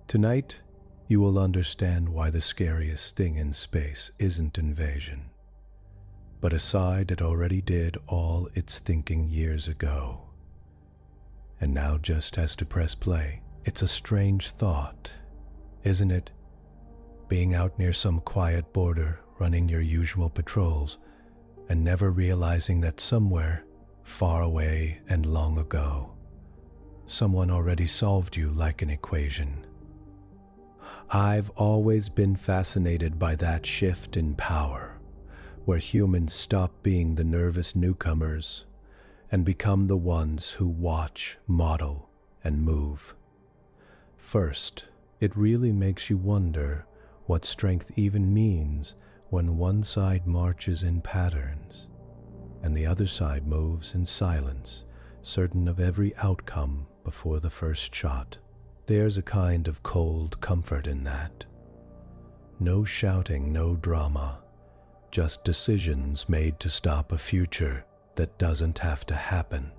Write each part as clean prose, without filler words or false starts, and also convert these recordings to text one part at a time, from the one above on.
Tonight, you will understand why the scariest thing in space isn't invasion, but a side that already did all its thinking years ago, and now just has to press play. It's a strange thought, isn't it? Being out near some quiet border, running your usual patrols, and never realizing that somewhere, far away and long ago, someone already solved you like an equation. I've always been fascinated by that shift in power, where humans stop being the nervous newcomers and become the ones who watch, model, and move. First, it really makes you wonder what strength even means when one side marches in patterns and the other side moves in silence, certain of every outcome before the first shot. There's a kind of cold comfort in that. No shouting, no drama, just decisions made to stop a future that doesn't have to happen.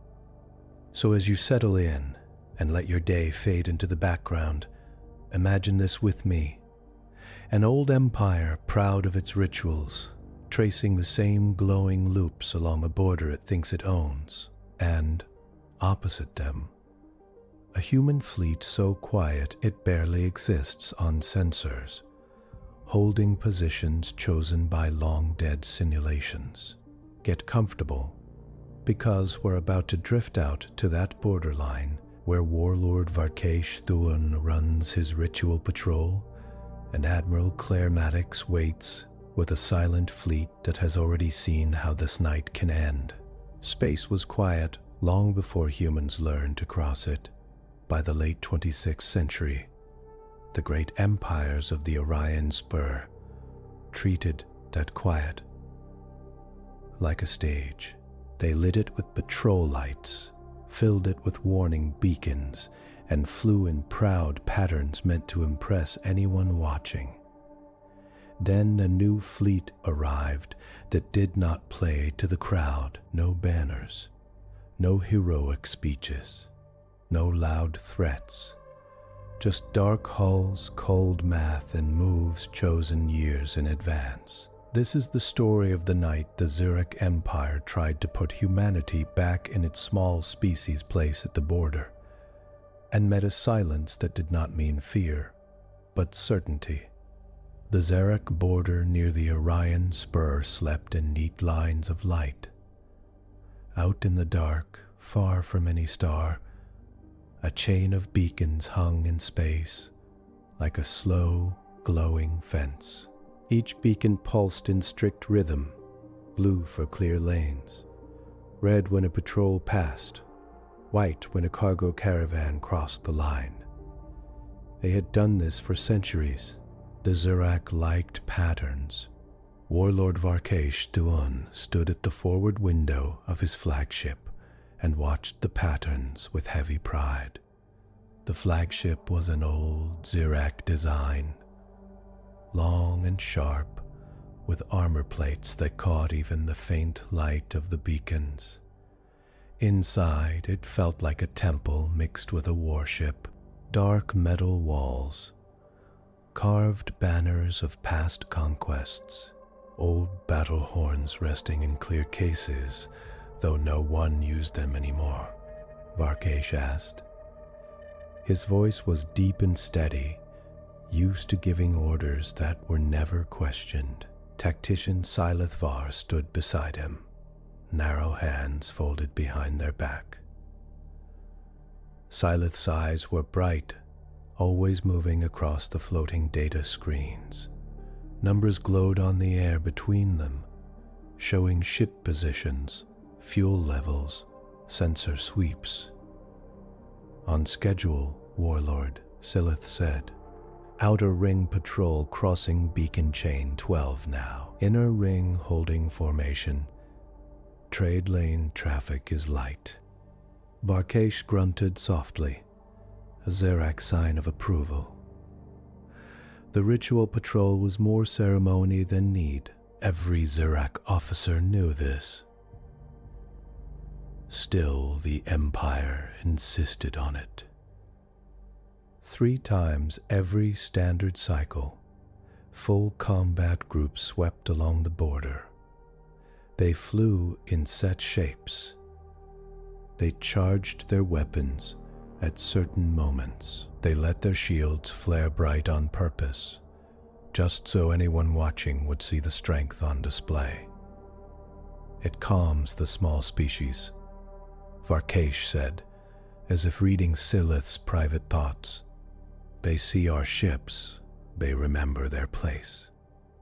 So as you settle in and let your day fade into the background, imagine this with me. An old empire proud of its rituals, tracing the same glowing loops along a border it thinks it owns, and, opposite them, a human fleet so quiet it barely exists on sensors, holding positions chosen by long-dead simulations. Get comfortable, because we're about to drift out to that borderline where Warlord Varkesh Thuan runs his ritual patrol, and Admiral Claire Maddox waits with a silent fleet that has already seen how this night can end. Space was quiet long before humans learned to cross it. By the late 26th century, the great empires of the Orion Spur treated that quiet like a stage. They lit it with patrol lights, filled it with warning beacons, and flew in proud patterns meant to impress anyone watching. Then a new fleet arrived that did not play to the crowd. No banners, no heroic speeches, no loud threats, just dark hulls, cold math, and moves chosen years in advance. This is the story of the night the Zerak Empire tried to put humanity back in its small species place at the border, and met a silence that did not mean fear, but certainty. The Zerak Border near the Orion Spur slept in neat lines of light. Out in the dark, far from any star, a chain of beacons hung in space, like a slow, glowing fence. Each beacon pulsed in strict rhythm, blue for clear lanes, red when a patrol passed, white when a cargo caravan crossed the line. They had done this for centuries. The Zerak liked patterns. Warlord Varkesh Thuan stood at the forward window of his flagship and watched the patterns with heavy pride. The flagship was an old Zerak design, long and sharp, with armor plates that caught even the faint light of the beacons. Inside, it felt like a temple mixed with a warship. Dark metal walls, carved banners of past conquests, old battle horns resting in clear cases, though no one used them anymore, Varkesh asked. His voice was deep and steady, used to giving orders that were never questioned. Tactician Silith Var stood beside him, narrow hands folded behind their back. Silith's eyes were bright, always moving across the floating data screens. Numbers glowed on the air between them, showing ship positions, fuel levels, sensor sweeps. On schedule, Warlord, Silith said. Outer ring patrol crossing beacon chain 12 now. Inner ring holding formation. Trade lane traffic is light. Varkesh grunted softly, a Zerak sign of approval. The ritual patrol was more ceremony than need. Every Zerak officer knew this. Still, the Empire insisted on it. 3 times every standard cycle, full combat groups swept along the border. They flew in set shapes. They charged their weapons at certain moments. They let their shields flare bright on purpose, just so anyone watching would see the strength on display. It calms the small species, Varkash said, as if reading Silith's private thoughts. They see our ships, they remember their place.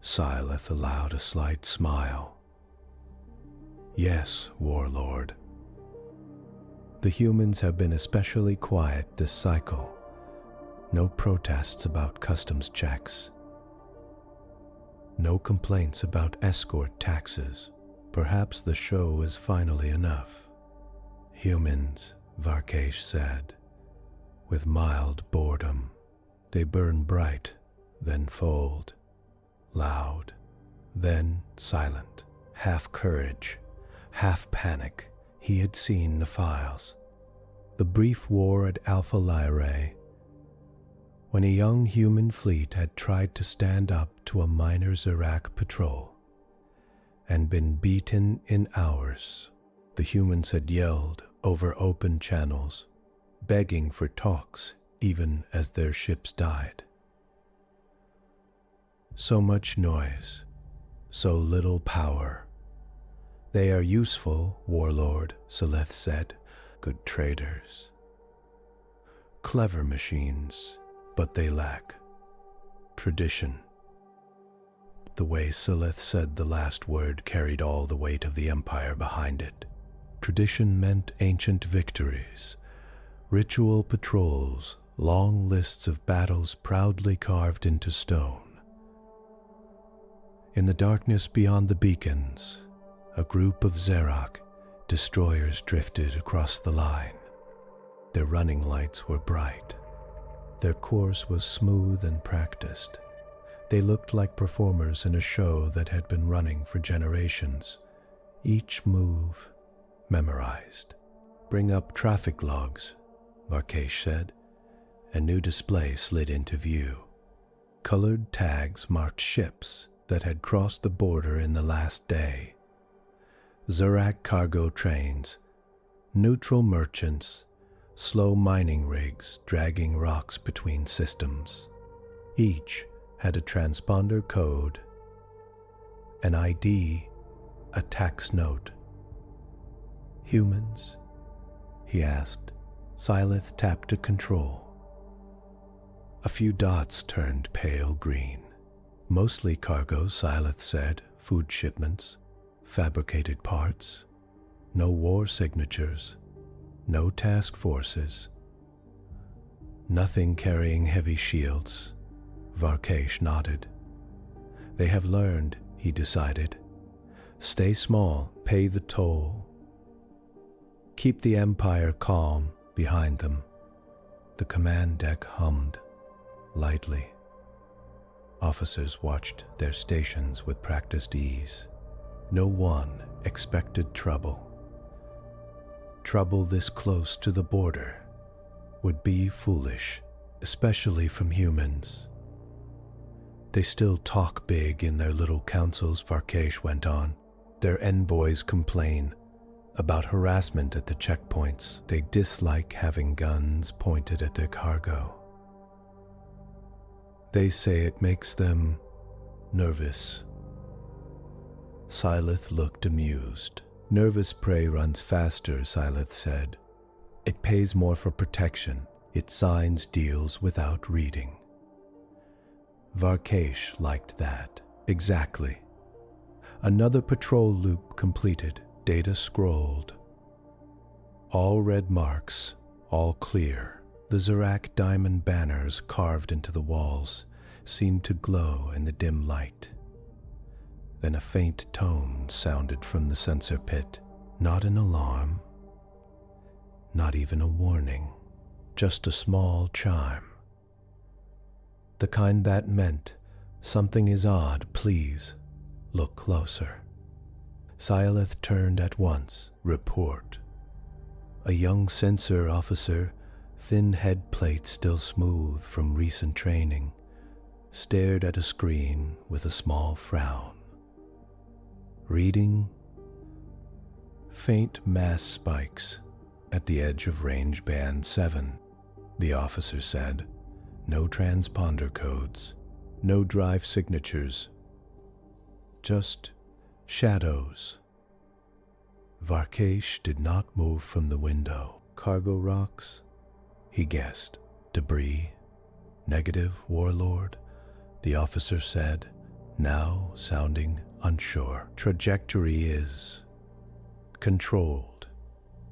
Silith allowed a slight smile. Yes, Warlord. The humans have been especially quiet this cycle. No protests about customs checks. No complaints about escort taxes. Perhaps the show is finally enough. Humans, Varkash said, with mild boredom. They burn bright, then fold, loud, then silent. Half courage, half panic. He had seen the files. The brief war at Alpha Lyrae, when a young human fleet had tried to stand up to a minor Zerak patrol and been beaten in hours. The humans had yelled over open channels, begging for talks even as their ships died. So much noise, so little power. They are useful, Warlord, Silith said, good traders. Clever machines, but they lack tradition. The way Silith said the last word carried all the weight of the Empire behind it. Tradition meant ancient victories, ritual patrols, long lists of battles proudly carved into stone. In the darkness beyond the beacons, a group of Zerak destroyers drifted across the line. Their running lights were bright. Their course was smooth and practiced. They looked like performers in a show that had been running for generations, each move memorized. Bring up traffic logs, Varkash said. A new display slid into view. Colored tags marked ships that had crossed the border in the last day. Zerak cargo trains, neutral merchants, slow mining rigs dragging rocks between systems. Each had a transponder code, an ID, a tax note. Humans? He asked. Silith tapped a control. A few dots turned pale green. Mostly cargo, Silith said, food shipments, fabricated parts, no war signatures, no task forces. Nothing carrying heavy shields. Varkash nodded. They have learned, he decided. Stay small, pay the toll. Keep the Empire calm behind them. The command deck hummed lightly. Officers watched their stations with practiced ease. No one expected trouble. Trouble this close to the border would be foolish, especially from humans. They still talk big in their little councils, Varkash went on. Their envoys complain about harassment at the checkpoints. They dislike having guns pointed at their cargo. They say it makes them nervous. Silith looked amused. Nervous prey runs faster, Silith said. It pays more for protection. It signs deals without reading. Varkash liked that. Exactly. Another patrol loop completed. Data scrolled. All red marks, all clear. The Zerak diamond banners carved into the walls seemed to glow in the dim light. Then a faint tone sounded from the sensor pit. Not an alarm, not even a warning, just a small chime. The kind that meant, something is odd, please, look closer. Silith turned at once. Report. A young sensor officer thin head plate still smooth from recent training, stared at a screen with a small frown. Reading? Faint mass spikes at the edge of range band 7, the officer said. No transponder codes, no drive signatures, just shadows. Varkesh did not move from the window. Cargo rocks? He guessed. Debris? Negative, Warlord? The officer said, now sounding unsure. Trajectory is controlled,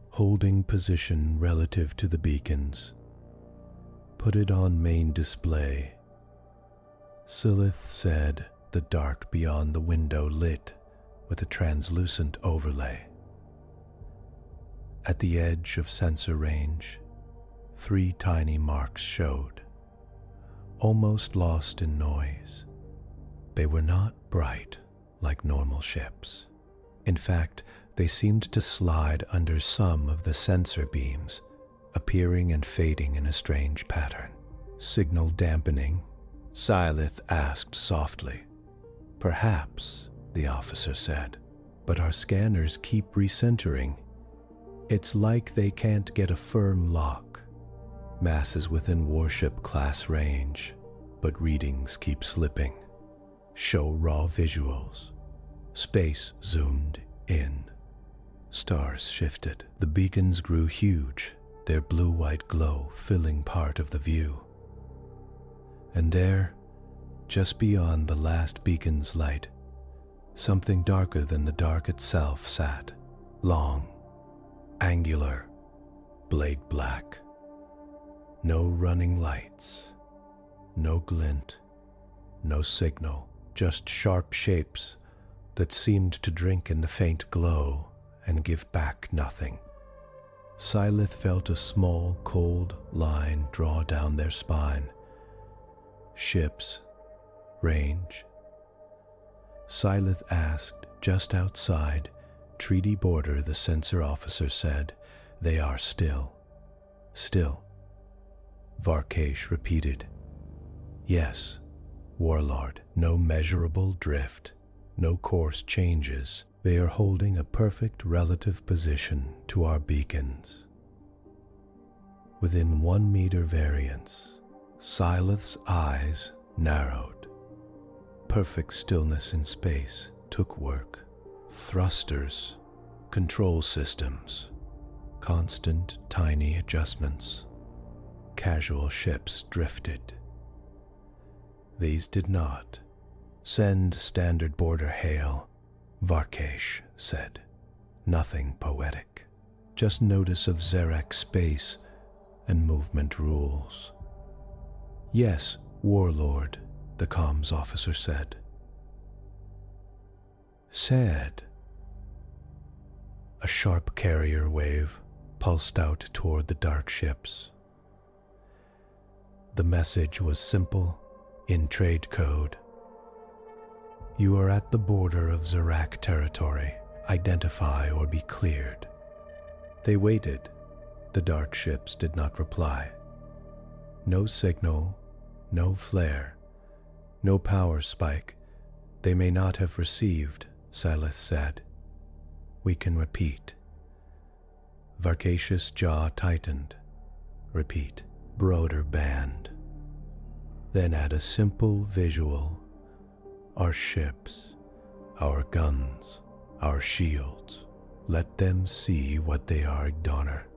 holding position relative to the beacons. Put it on main display. Silith said, the dark beyond the window lit with a translucent overlay. At the edge of sensor range, 3 tiny marks showed, almost lost in noise. They were not bright like normal ships. In fact, they seemed to slide under some of the sensor beams, appearing and fading in a strange pattern. Signal dampening? Silith asked softly. Perhaps, the officer said, but our scanners keep recentering. It's like they can't get a firm lock. Masses within warship class range, but readings keep slipping. Show raw visuals. Space zoomed in. Stars shifted. The beacons grew huge, their blue-white glow filling part of the view. And there, just beyond the last beacon's light, something darker than the dark itself sat, long, angular, blade black. No running lights, no glint, no signal, just sharp shapes that seemed to drink in the faint glow and give back nothing. Silith felt a small, cold line draw down their spine. Ships, range. Silith asked, just outside, Treaty Border, the sensor officer said, they are still. Still. Varkesh repeated. Yes, Warlord, no measurable drift, no course changes. They are holding a perfect relative position to our beacons. Within 1 meter variance, Silith's eyes narrowed. Perfect stillness in space took work. Thrusters, control systems, constant tiny adjustments. Casual ships drifted. These did not. Send standard border hail, Varkesh said. Nothing poetic. Just notice of Zerak space and movement rules. Yes, Warlord, the comms officer said. Said. A sharp carrier wave pulsed out toward the dark ships. The message was simple, in trade code. You are at the border of Zerak territory. Identify or be cleared. They waited. The dark ships did not reply. No signal, no flare, no power spike. They may not have received, Silith said. We can repeat. Varkesh's jaw tightened. Repeat. Broader band. Then add a simple visual. Our ships, our guns, our shields. Let them see what they are, Donner.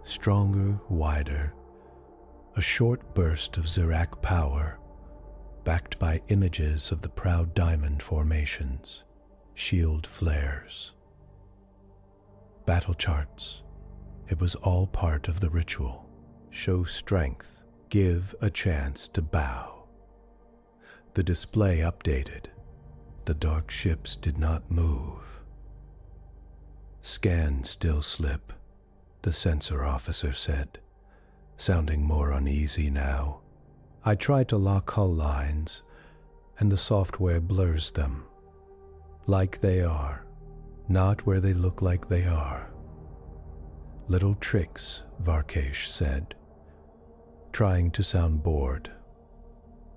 Stronger, wider. A short burst of Zerak power, backed by images of the proud diamond formations, shield flares. Battle charts. It was all part of the ritual. Show strength, give a chance to bow. The display updated. The dark ships did not move. Scan still slip, the sensor officer said, sounding more uneasy now. I try to lock hull lines, and the software blurs them. Like they are, not where they look like they are. Little tricks, Varkesh said, trying to sound bored.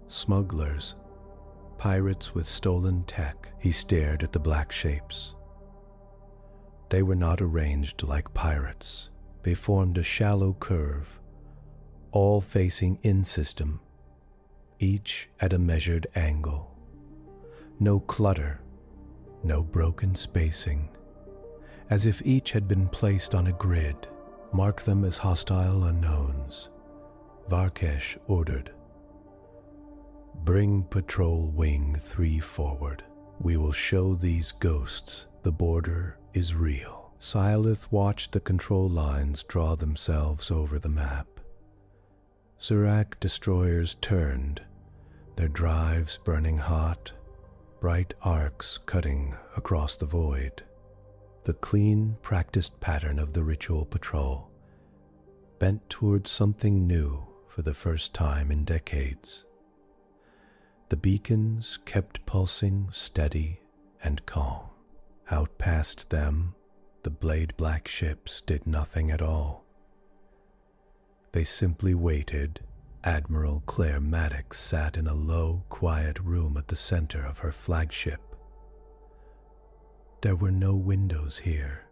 Smugglers, pirates with stolen tech. He stared at the black shapes. They were not arranged like pirates. They formed a shallow curve, all facing in-system, each at a measured angle. No clutter, no broken spacing. As if each had been placed on a grid. Mark them as hostile unknowns. Varkesh ordered. Bring Patrol Wing 3 forward. We will show these ghosts the border is real. Silith watched the control lines draw themselves over the map. Zerak destroyers turned, their drives burning hot, bright arcs cutting across the void. The clean, practiced pattern of the ritual patrol, bent towards something new for the first time in decades. The beacons kept pulsing steady and calm. Out past them, the blade-black ships did nothing at all. They simply waited. Admiral Claire Maddox sat in a low, quiet room at the center of her flagship. There were no windows here,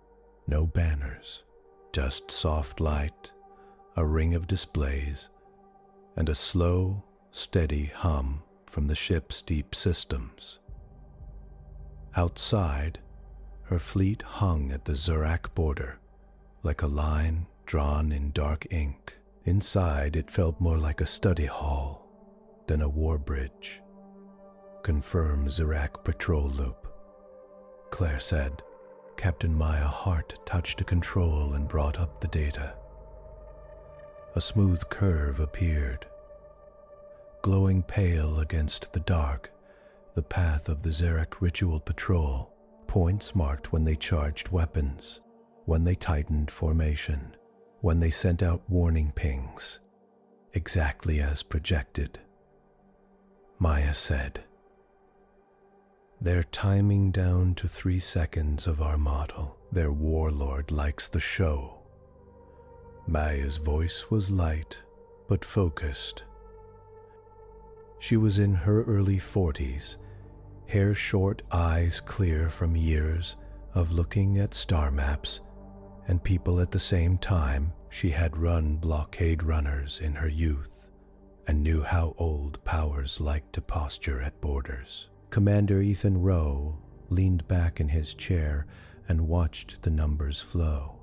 no banners, just soft light, a ring of displays, and a slow, steady hum from the ship's deep systems. Outside, her fleet hung at the Zerak Border, like a line drawn in dark ink. Inside, it felt more like a study hall than a war bridge. Confirm Zerak patrol loop, Claire said. Captain Maya Hart touched a control and brought up the data. A smooth curve appeared. Glowing pale against the dark, the path of the Zerak ritual patrol, points marked when they charged weapons, when they tightened formation, when they sent out warning pings, exactly as projected. Maya said, "They're timing down to 3 seconds of our model. Their warlord likes the show." Maya's voice was light, but focused. She was in her early 40s, hair short, eyes clear from years of looking at star maps and people at the same time. She had run blockade runners in her youth and knew how old powers liked to posture at borders. Commander Ethan Rowe leaned back in his chair and watched the numbers flow.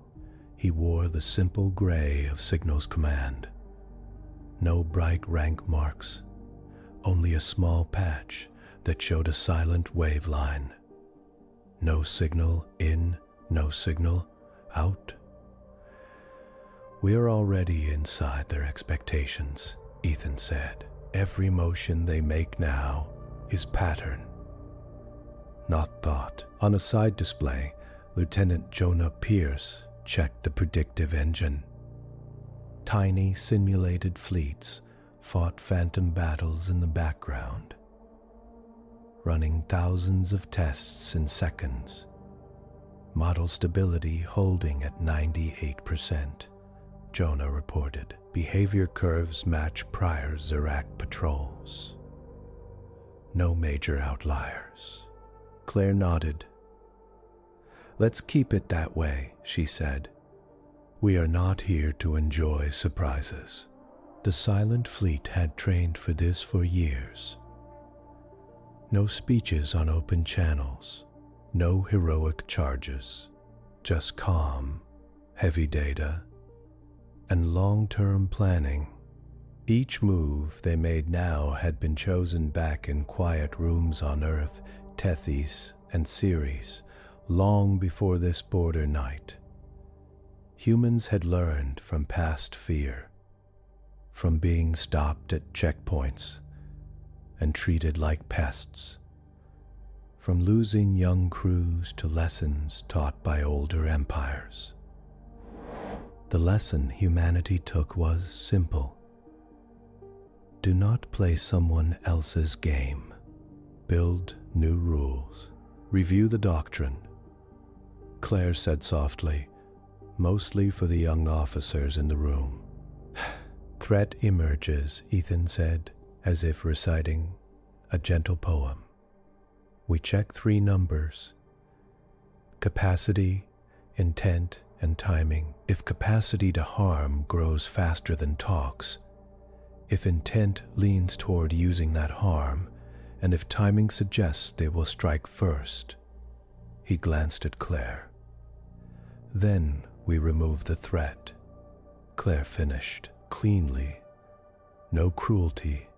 He wore the simple gray of Signals Command. No bright rank marks, only a small patch that showed a silent wave line. No signal in, no signal out. "We're already inside their expectations," Ethan said. "Every motion they make now is pattern, not thought." On a side display, Lieutenant Jonah Pierce checked the predictive engine. Tiny simulated fleets fought phantom battles in the background, running thousands of tests in seconds. Model stability holding at 98%, Jonah reported. Behavior curves match prior Zerak patrols. No major outliers. Claire nodded. "Let's keep it that way," she said. "We are not here to enjoy surprises." The silent fleet had trained for this for years. No speeches on open channels, no heroic charges, just calm, heavy data, and long-term planning. Each move they made now had been chosen back in quiet rooms on Earth, Tethys and Ceres, long before this border night. Humans had learned from past fear, from being stopped at checkpoints and treated like pests, from losing young crews to lessons taught by older empires. The lesson humanity took was simple. Do not play someone else's game. Build new rules. Review the doctrine. Claire said softly, mostly for the young officers in the room. Threat emerges, Ethan said, as if reciting a gentle poem. We check 3 numbers: capacity, intent, and timing. If capacity to harm grows faster than talks, if intent leans toward using that harm, and if timing suggests they will strike first. He glanced at Claire. Then we remove the threat. Claire finished, cleanly. No cruelty,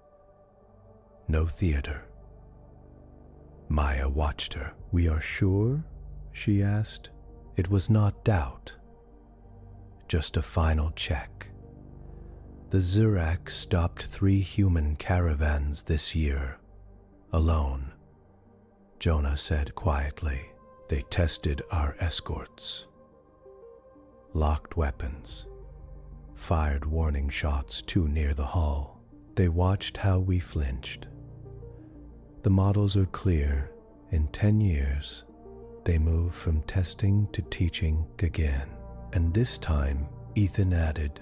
no theater. Maya watched her. We are sure? She asked. It was not doubt, just a final check. The Zerak stopped 3 human caravans this year, alone. Jonah said quietly. They tested our escorts, locked weapons, fired warning shots too near the hull. They watched how we flinched. The models are clear. In 10 years, they move from testing to teaching again. And this time, Ethan added,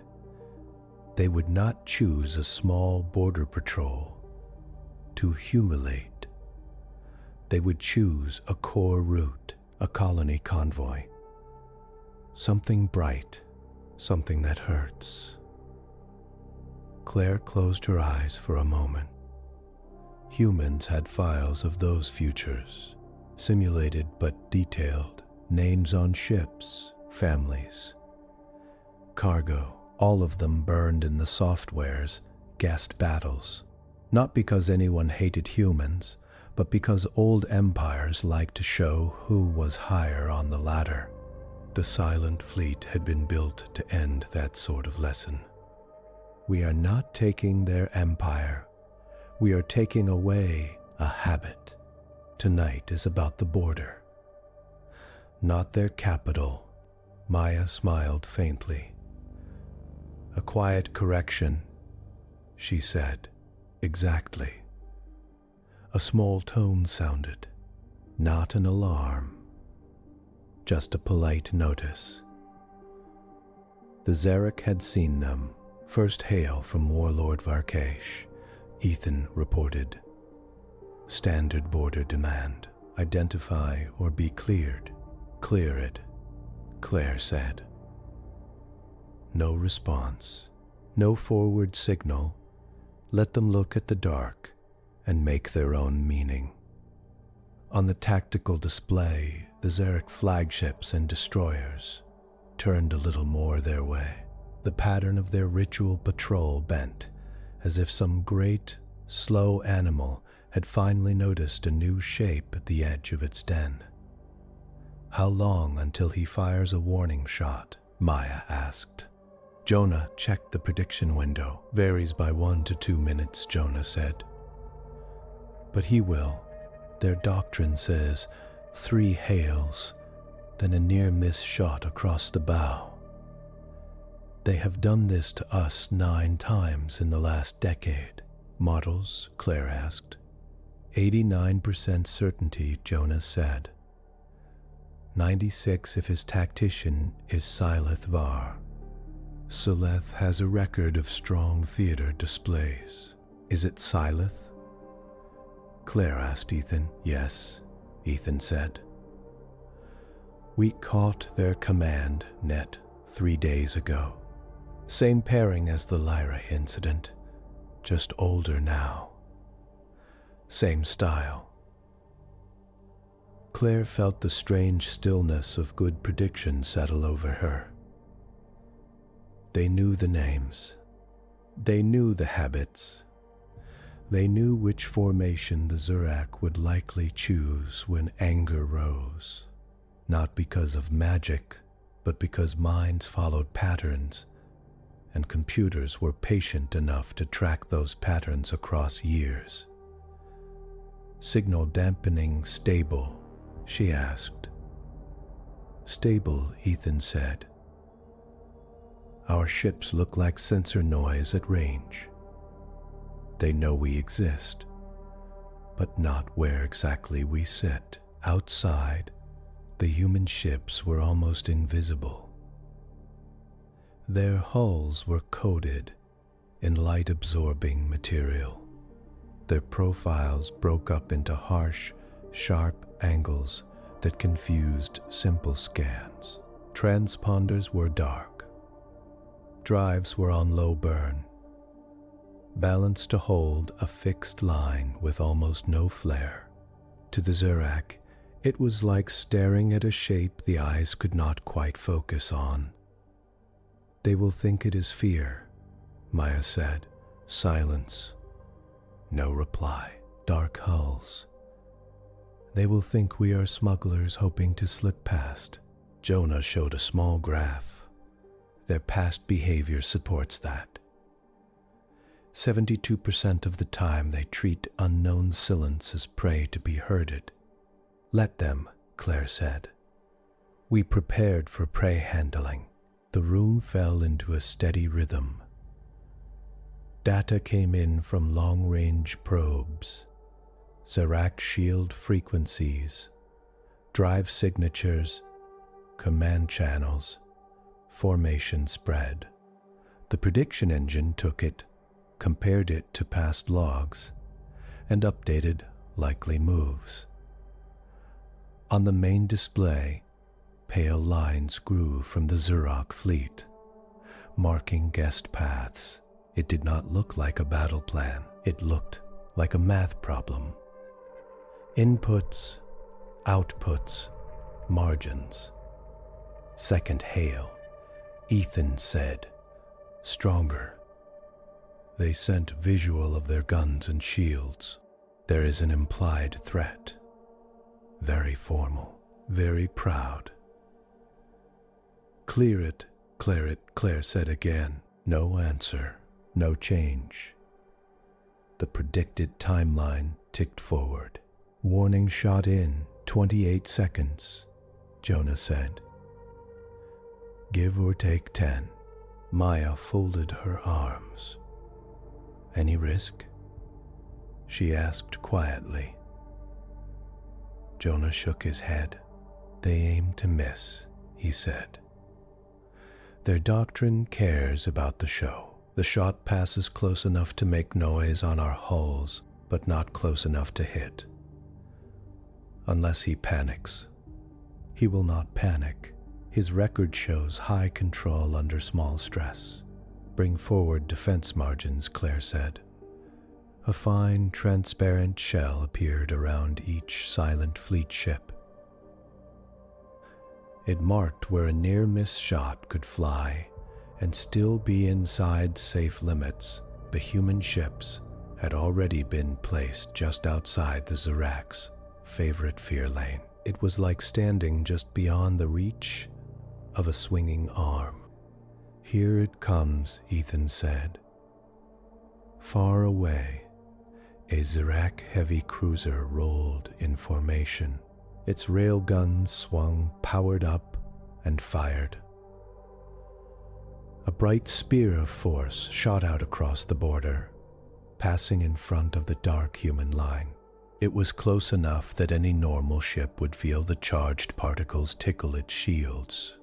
they would not choose a small border patrol to humiliate. They would choose a core route, a colony convoy. Something bright, something that hurts. Claire closed her eyes for a moment. Humans had files of those futures, simulated but detailed, names on ships, families, cargo, all of them burned in the software's guessed battles, not because anyone hated humans, but because old empires liked to show who was higher on the ladder. The silent fleet had been built to end that sort of lesson. We are not taking their empire. We are taking away a habit. Tonight is about the border, not their capital. Maya smiled faintly. A quiet correction, she said. Exactly. A small tone sounded, not an alarm, just a polite notice. The Zerak had seen them. First hail from Warlord Varkash, Ethan reported. Standard border demand. Identify or be cleared. Clear it, Claire said. No response. No forward signal. Let them look at the dark and make their own meaning. On the tactical display, the Zerak flagships and destroyers turned a little more their way. The pattern of their ritual patrol bent, as if some great, slow animal had finally noticed a new shape at the edge of its den. How long until he fires a warning shot? Maya asked. Jonah checked the prediction window. Varies by 1 to 2 minutes, Jonah said. But he will. Their doctrine says 3 hails, then a near-miss shot across the bow. They have done this to us 9 times in the last decade. Models? Claire asked. 89% certainty, Jonah said. 96 if his tactician is Sileth Var. Sileth has a record of strong theater displays. Is it Sileth? Claire asked Ethan. Yes, Ethan said. We caught their command net 3 days ago. Same pairing as the Lyra incident, just older now. Same style. Claire felt the strange stillness of good prediction settle over her. They knew the names. They knew the habits. They knew which formation the Zerak would likely choose when anger rose, not because of magic, but because minds followed patterns, and computers were patient enough to track those patterns across years. Signal dampening stable, she asked. Stable, Ethan said. Our ships look like sensor noise at range. They know we exist, but not where exactly we sit. Outside, the human ships were almost invisible. Their hulls were coated in light-absorbing material. Their profiles broke up into harsh, sharp angles that confused simple scans. Transponders were dark. Drives were on low burn, balanced to hold a fixed line with almost no flare. To the Zerak, it was like staring at a shape the eyes could not quite focus on. "They will think it is fear," Maya said. Silence. No reply. Dark hulls. "They will think we are smugglers hoping to slip past." Jonah showed a small graph. Their past behavior supports that. 72% of the time they treat unknown silence as prey to be herded. "Let them," Claire said. We prepared for prey handling. The room fell into a steady rhythm. Data came in from long-range probes, Zerak shield frequencies, drive signatures, command channels, formation spread. The prediction engine took it, compared it to past logs, and updated likely moves. On the main display, pale lines grew from the Zerak fleet, marking guest paths. It did not look like a battle plan. It looked like a math problem. Inputs, outputs, margins. Second hail, Ethan said. Stronger. They sent visual of their guns and shields. There is an implied threat. Very formal, very proud. Clear it, Claire said again. No answer, no change. The predicted timeline ticked forward. Warning shot in 28 seconds, Jonah said. Give or take 10. Maya folded her arms. Any risk? She asked quietly. Jonah shook his head. They aim to miss, he said. Their doctrine cares about the show. The shot passes close enough to make noise on our hulls, but not close enough to hit. Unless he panics. He will not panic. His record shows high control under small stress. Bring forward defense margins, Claire said. A fine, transparent shell appeared around each silent fleet ship. It marked where a near-miss shot could fly and still be inside safe limits. The human ships had already been placed just outside the Zerak's favorite fear lane. It was like standing just beyond the reach of a swinging arm. Here it comes, Ethan said. Far away, a Zerak heavy cruiser rolled in formation. Its railguns swung, powered up, and fired. A bright spear of force shot out across the border, passing in front of the dark human line. It was close enough that any normal ship would feel the charged particles tickle its shields.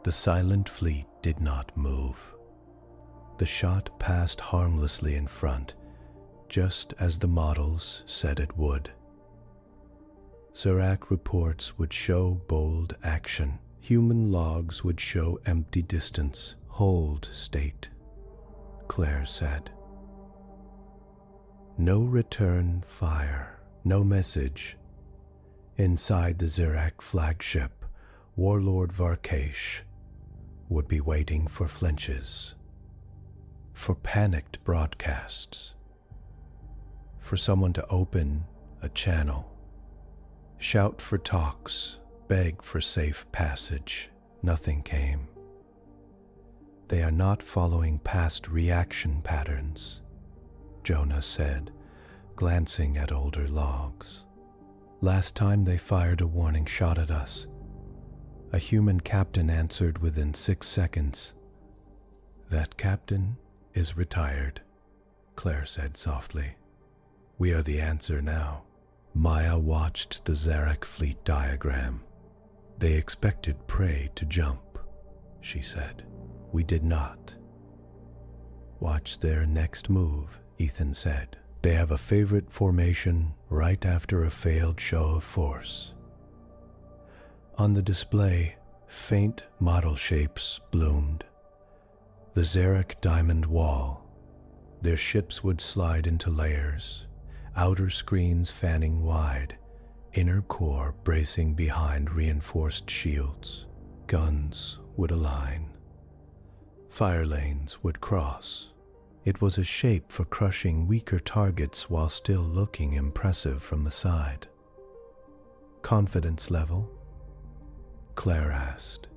The silent fleet did not move. The shot passed harmlessly in front, just as the models said it would. Zerak reports would show bold action. Human logs would show empty distance. Hold state, Claire said. No return fire, no message. Inside the Zerak flagship, Warlord Varkash would be waiting for flinches, for panicked broadcasts, for someone to open a channel, shout for talks, beg for safe passage. Nothing came. They are not following past reaction patterns, Jonah said, glancing at older logs. Last time they fired a warning shot at us. A human captain answered within 6 seconds. That captain is retired, Claire said softly. We are the answer now. Maya watched the Zerak fleet diagram. They expected prey to jump. she said. We did not. Watch their next move, Ethan said. They have a favorite formation right after a failed show of force. On the display, faint model shapes bloomed. The Zerak diamond wall. Their ships would slide into layers, outer screens fanning wide, inner core bracing behind reinforced shields. Guns would align. Fire lanes would cross. It was a shape for crushing weaker targets while still looking impressive from the side. Confidence level? Claire asked.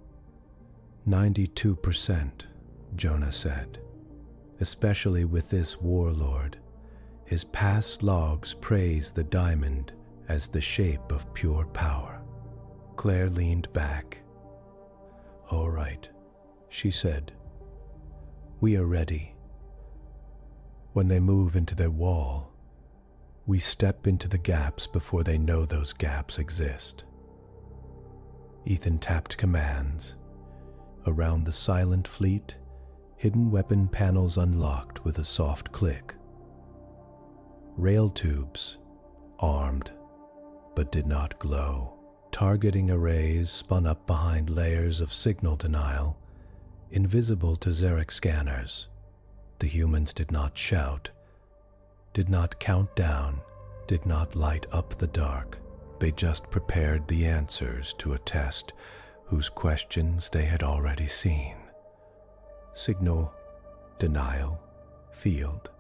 92%, Jonah said. Especially with this warlord. His past logs praise the diamond as the shape of pure power. Claire leaned back. All right, she said. We are ready. When they move into their wall, we step into the gaps before they know those gaps exist. Ethan tapped commands. Around the silent fleet, hidden weapon panels unlocked with a soft click. Rail tubes, armed, but did not glow. Targeting arrays spun up behind layers of signal denial, invisible to Zerak scanners. The humans did not shout, did not count down, did not light up the dark. They just prepared the answers to a test whose questions they had already seen. Signal, denial, field.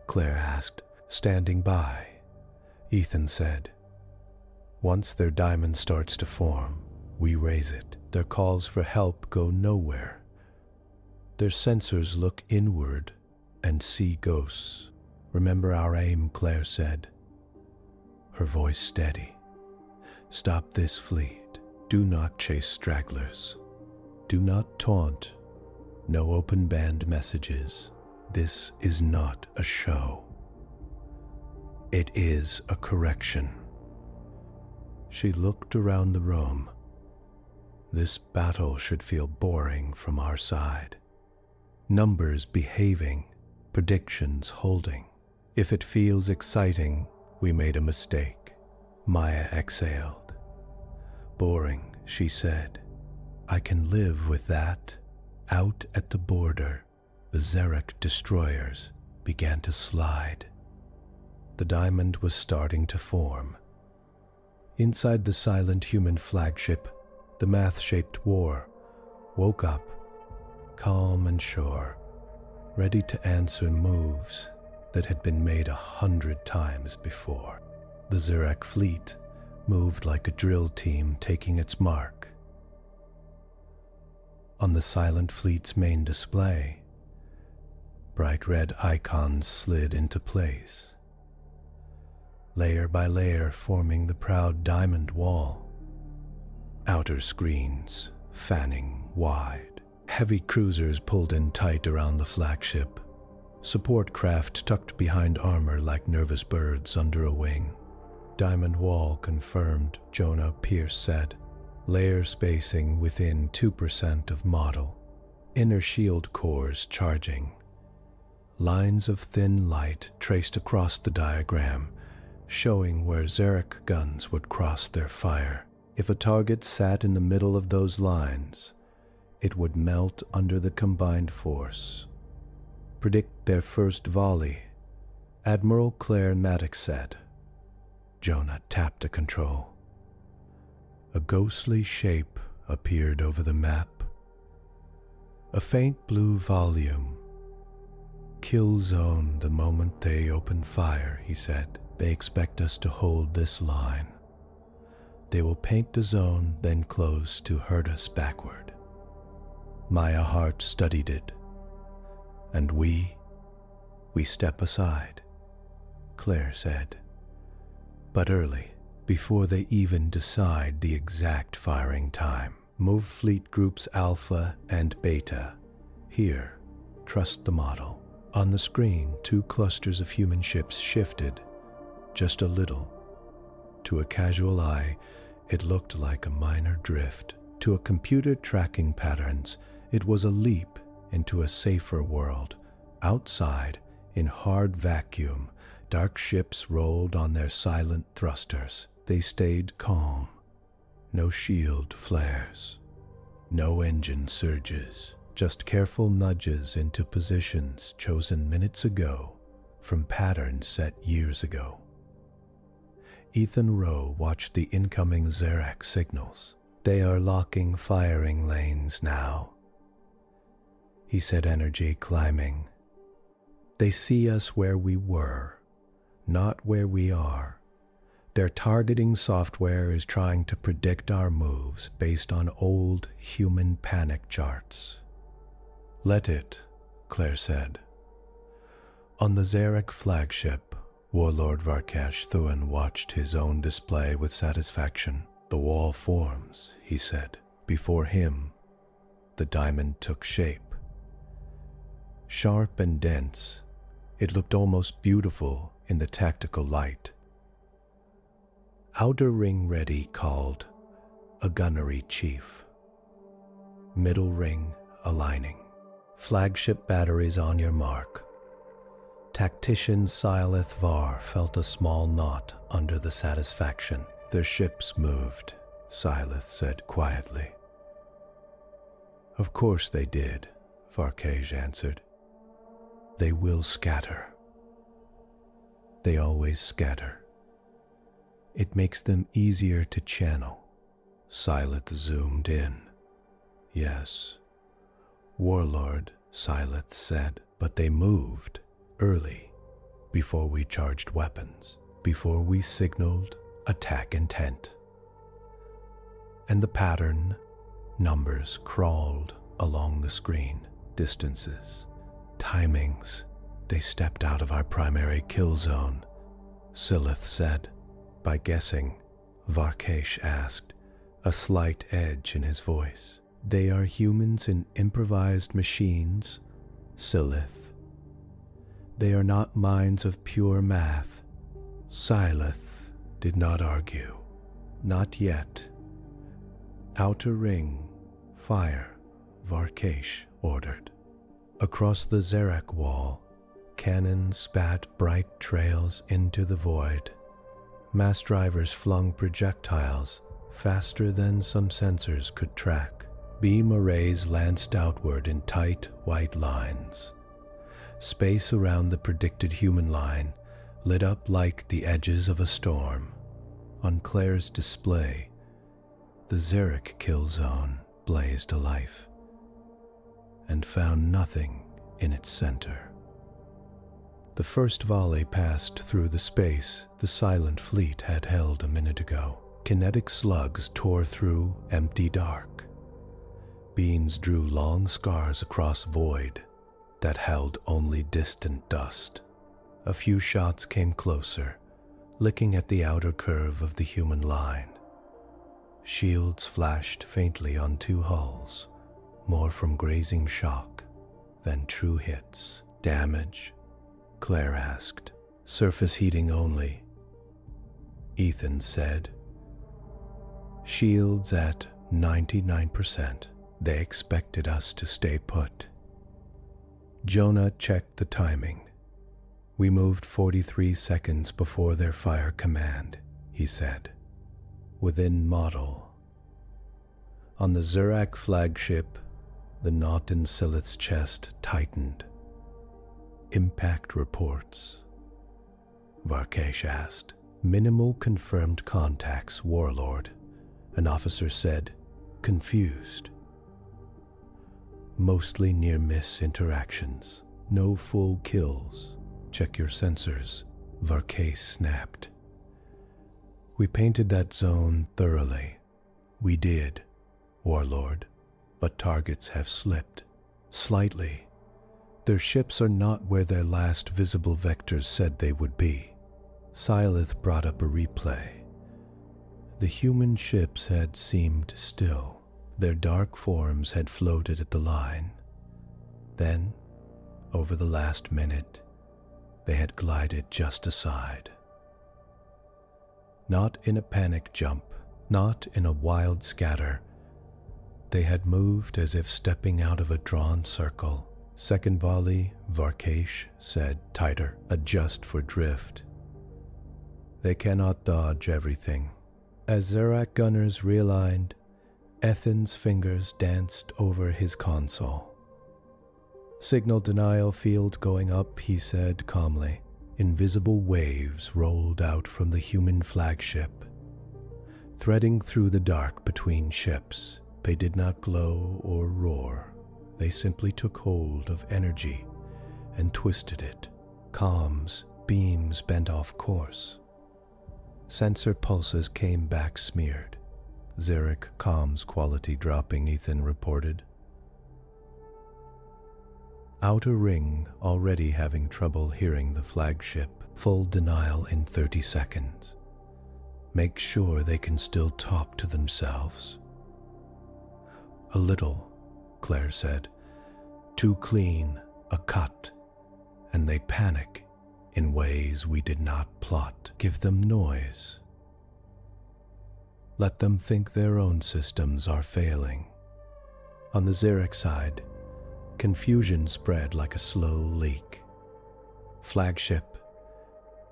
Claire asked, standing by. Ethan said, once their diamond starts to form, we raise it. Their calls for help go nowhere. Their sensors look inward and see ghosts. Remember our aim, Claire said. Her voice steady. Stop this fleet. Do not chase stragglers. Do not taunt. No open band messages. This is not a show. It is a correction. She looked around the room. This battle should feel boring from our side. Numbers behaving, predictions holding. If it feels exciting, we made a mistake. Maya exhaled. Boring, she said. I can live with that. Out at the border, the Zerak destroyers began to slide. The diamond was starting to form. Inside the silent human flagship, the math-shaped war woke up, calm and sure, ready to answer moves that had been made 100 times before. The Zerak fleet moved like a drill team taking its mark. On the silent fleet's main display, bright red icons slid into place, layer by layer forming the proud diamond wall. Outer screens fanning wide. Heavy cruisers pulled in tight around the flagship. Support craft tucked behind armor like nervous birds under a wing. Diamond wall confirmed, Jonah Pierce said. Layer spacing within 2% of model. Inner shield cores charging. Lines of thin light traced across the diagram, showing where Zerak guns would cross their fire. If a target sat in the middle of those lines, it would melt under the combined force. Predict their first volley, Admiral Claire Maddox said. Jonah tapped a control. A ghostly shape appeared over the map. A faint blue volume. Kill zone the moment they open fire, he said. They expect us to hold this line. They will paint the zone, then close to herd us backward. Maya Hart studied it. And we step aside, Claire said. But early, before they even decide the exact firing time. Move fleet groups Alpha and Beta. Here, trust the model. On the screen, 2 clusters of human ships shifted, just a little. To a casual eye, it looked like a minor drift. to a computer tracking patterns, it was a leap into a safer world. Outside, in hard vacuum, dark ships rolled on their silent thrusters. They stayed calm. No shield flares. No engine surges. Just careful nudges into positions chosen minutes ago from patterns set years ago. Ethan Rowe watched the incoming Zerak signals. They are locking firing lanes now, he said, energy climbing. They see us where we were, not where we are. Their targeting software is trying to predict our moves based on old human panic charts. Let it, Claire said. On the Zerak flagship, Warlord Varkash Thuan watched his own display with satisfaction. The wall forms, he said. Before him, the diamond took shape. Sharp and dense, it looked almost beautiful in the tactical light. Outer ring ready called a gunnery chief. Middle ring aligning. Flagship batteries on your mark. Tactician Silith Var felt a small knot under the satisfaction. Their ships moved, Silith said quietly. Of course they did, Varkej answered. They will scatter. They always scatter. It makes them easier to channel. Silith zoomed in. Yes. Warlord, Silith said, but they moved early, before we charged weapons, before we signaled attack intent. And the pattern, numbers crawled along the screen, distances, timings. They stepped out of our primary kill zone, Silith said. By guessing, Varkash asked, a slight edge in his voice. They are humans in improvised machines, Silith. They are not minds of pure math. Silith did not argue. Not yet. Outer ring, fire, Varkash ordered. Across the Zerak wall, cannons spat bright trails into the void. Mass drivers flung projectiles faster than some sensors could track. Beam arrays lanced outward in tight, white lines. Space around the predicted human line lit up like the edges of a storm. On Claire's display, the Zerak kill zone blazed alive and found nothing in its center. The first volley passed through the space the silent fleet had held a minute ago. Kinetic slugs tore through empty dark. Beams drew long scars across void that held only distant dust. A few shots came closer, licking at the outer curve of the human line. Shields flashed faintly on two hulls, more from grazing shock than true hits. Damage? Claire asked. Surface heating only, Ethan said. Shields at 99%. They expected us to stay put. Jonah checked the timing. We moved 43 seconds before their fire command, he said. Within model. On the Zerak flagship, the knot in Silith's chest tightened. Impact reports, Varkash asked. Minimal confirmed contacts, Warlord, an officer said, confused. Mostly near-miss interactions. No full kills. Check your sensors, Varkash snapped. We painted that zone thoroughly. We did, Warlord, but targets have slipped. Slightly. Their ships are not where their last visible vectors said they would be. Silith brought up a replay. The human ships had seemed still. Their dark forms had floated at the line. Then, over the last minute, they had glided just aside. Not in a panic jump, not in a wild scatter, They had moved as if stepping out of a drawn circle. Second volley, Varkash said, tighter. Adjust for drift. They cannot dodge everything. As Zerak gunners realigned, Ethan's fingers danced over his console. Signal denial field going up, he said calmly. Invisible waves rolled out from the human flagship, threading through the dark between ships. They did not glow or roar. They simply took hold of energy and twisted it. Comms, beams bent off course. Sensor pulses came back smeared. Zerak comms quality dropping, Ethan reported. Outer ring already having trouble hearing the flagship. Full denial in 30 seconds. Make sure they can still talk to themselves. A little, Claire said. Too clean, a cut, and they panic in ways we did not plot. Give them noise. Let them think their own systems are failing. On the Zerak side, confusion spread like a slow leak. Flagship,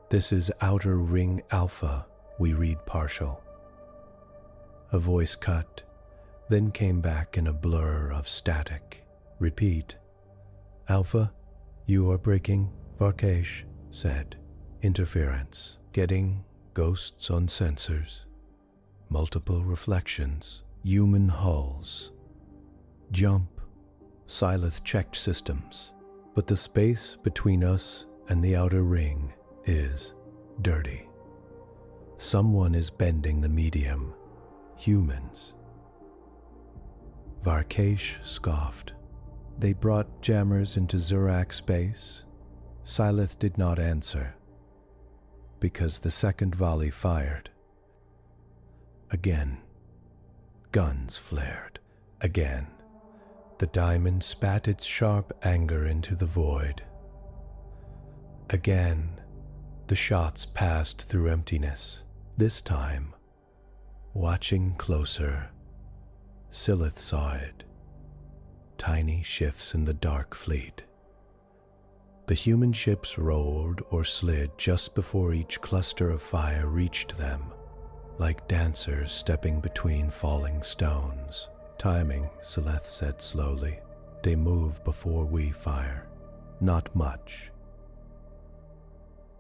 this is Outer Ring Alpha, we read partial. A voice cut, then came back in a blur of static. Repeat. Alpha, you are breaking, Varkash said. Interference. Getting ghosts on sensors. Multiple reflections. Human hulls. Jump. Silith checked systems. But the space between us and the outer ring is dirty. Someone is bending the medium. Humans. Varkash scoffed. They brought jammers into Zerak space. Silith did not answer, because the second volley fired. Again. Guns flared. Again. The diamond spat its sharp anger into the void. Again. The shots passed through emptiness. This time, watching closer, Silith saw it. Tiny shifts in the dark fleet. The human ships rolled or slid just before each cluster of fire reached them, like dancers stepping between falling stones. Timing, Silith said slowly. They move before we fire. Not much,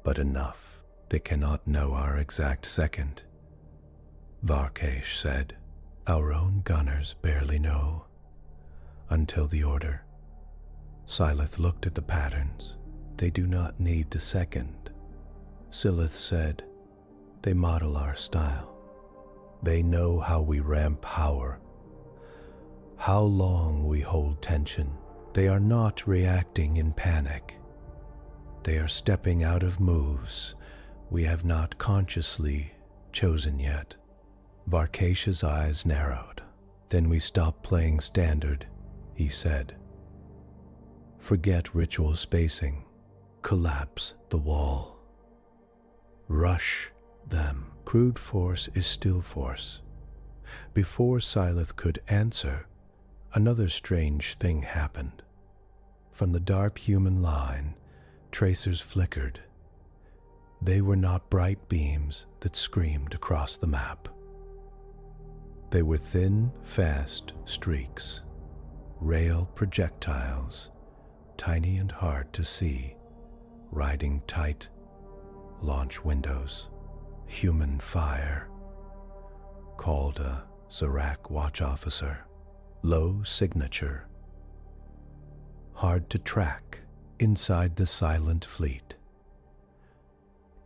but enough. They cannot know our exact second. Varkash said. Our own gunners barely know. Until the order. Silith looked at the patterns. They do not need the second. Silith said, they model our style. They know how we ramp power. How long we hold tension. They are not reacting in panic. They are stepping out of moves we have not consciously chosen yet. Varkash's eyes narrowed. Then we stop playing standard, he said. Forget ritual spacing. Collapse the wall. Rush them. Crude force is still force. Before Silith could answer, another strange thing happened. From the dark human line, tracers flickered. They were not bright beams that screamed across the map. They were thin, fast streaks, rail projectiles, tiny and hard to see, riding tight launch windows. Human fire, called a Zerak watch officer. Low signature. Hard to track inside the silent fleet.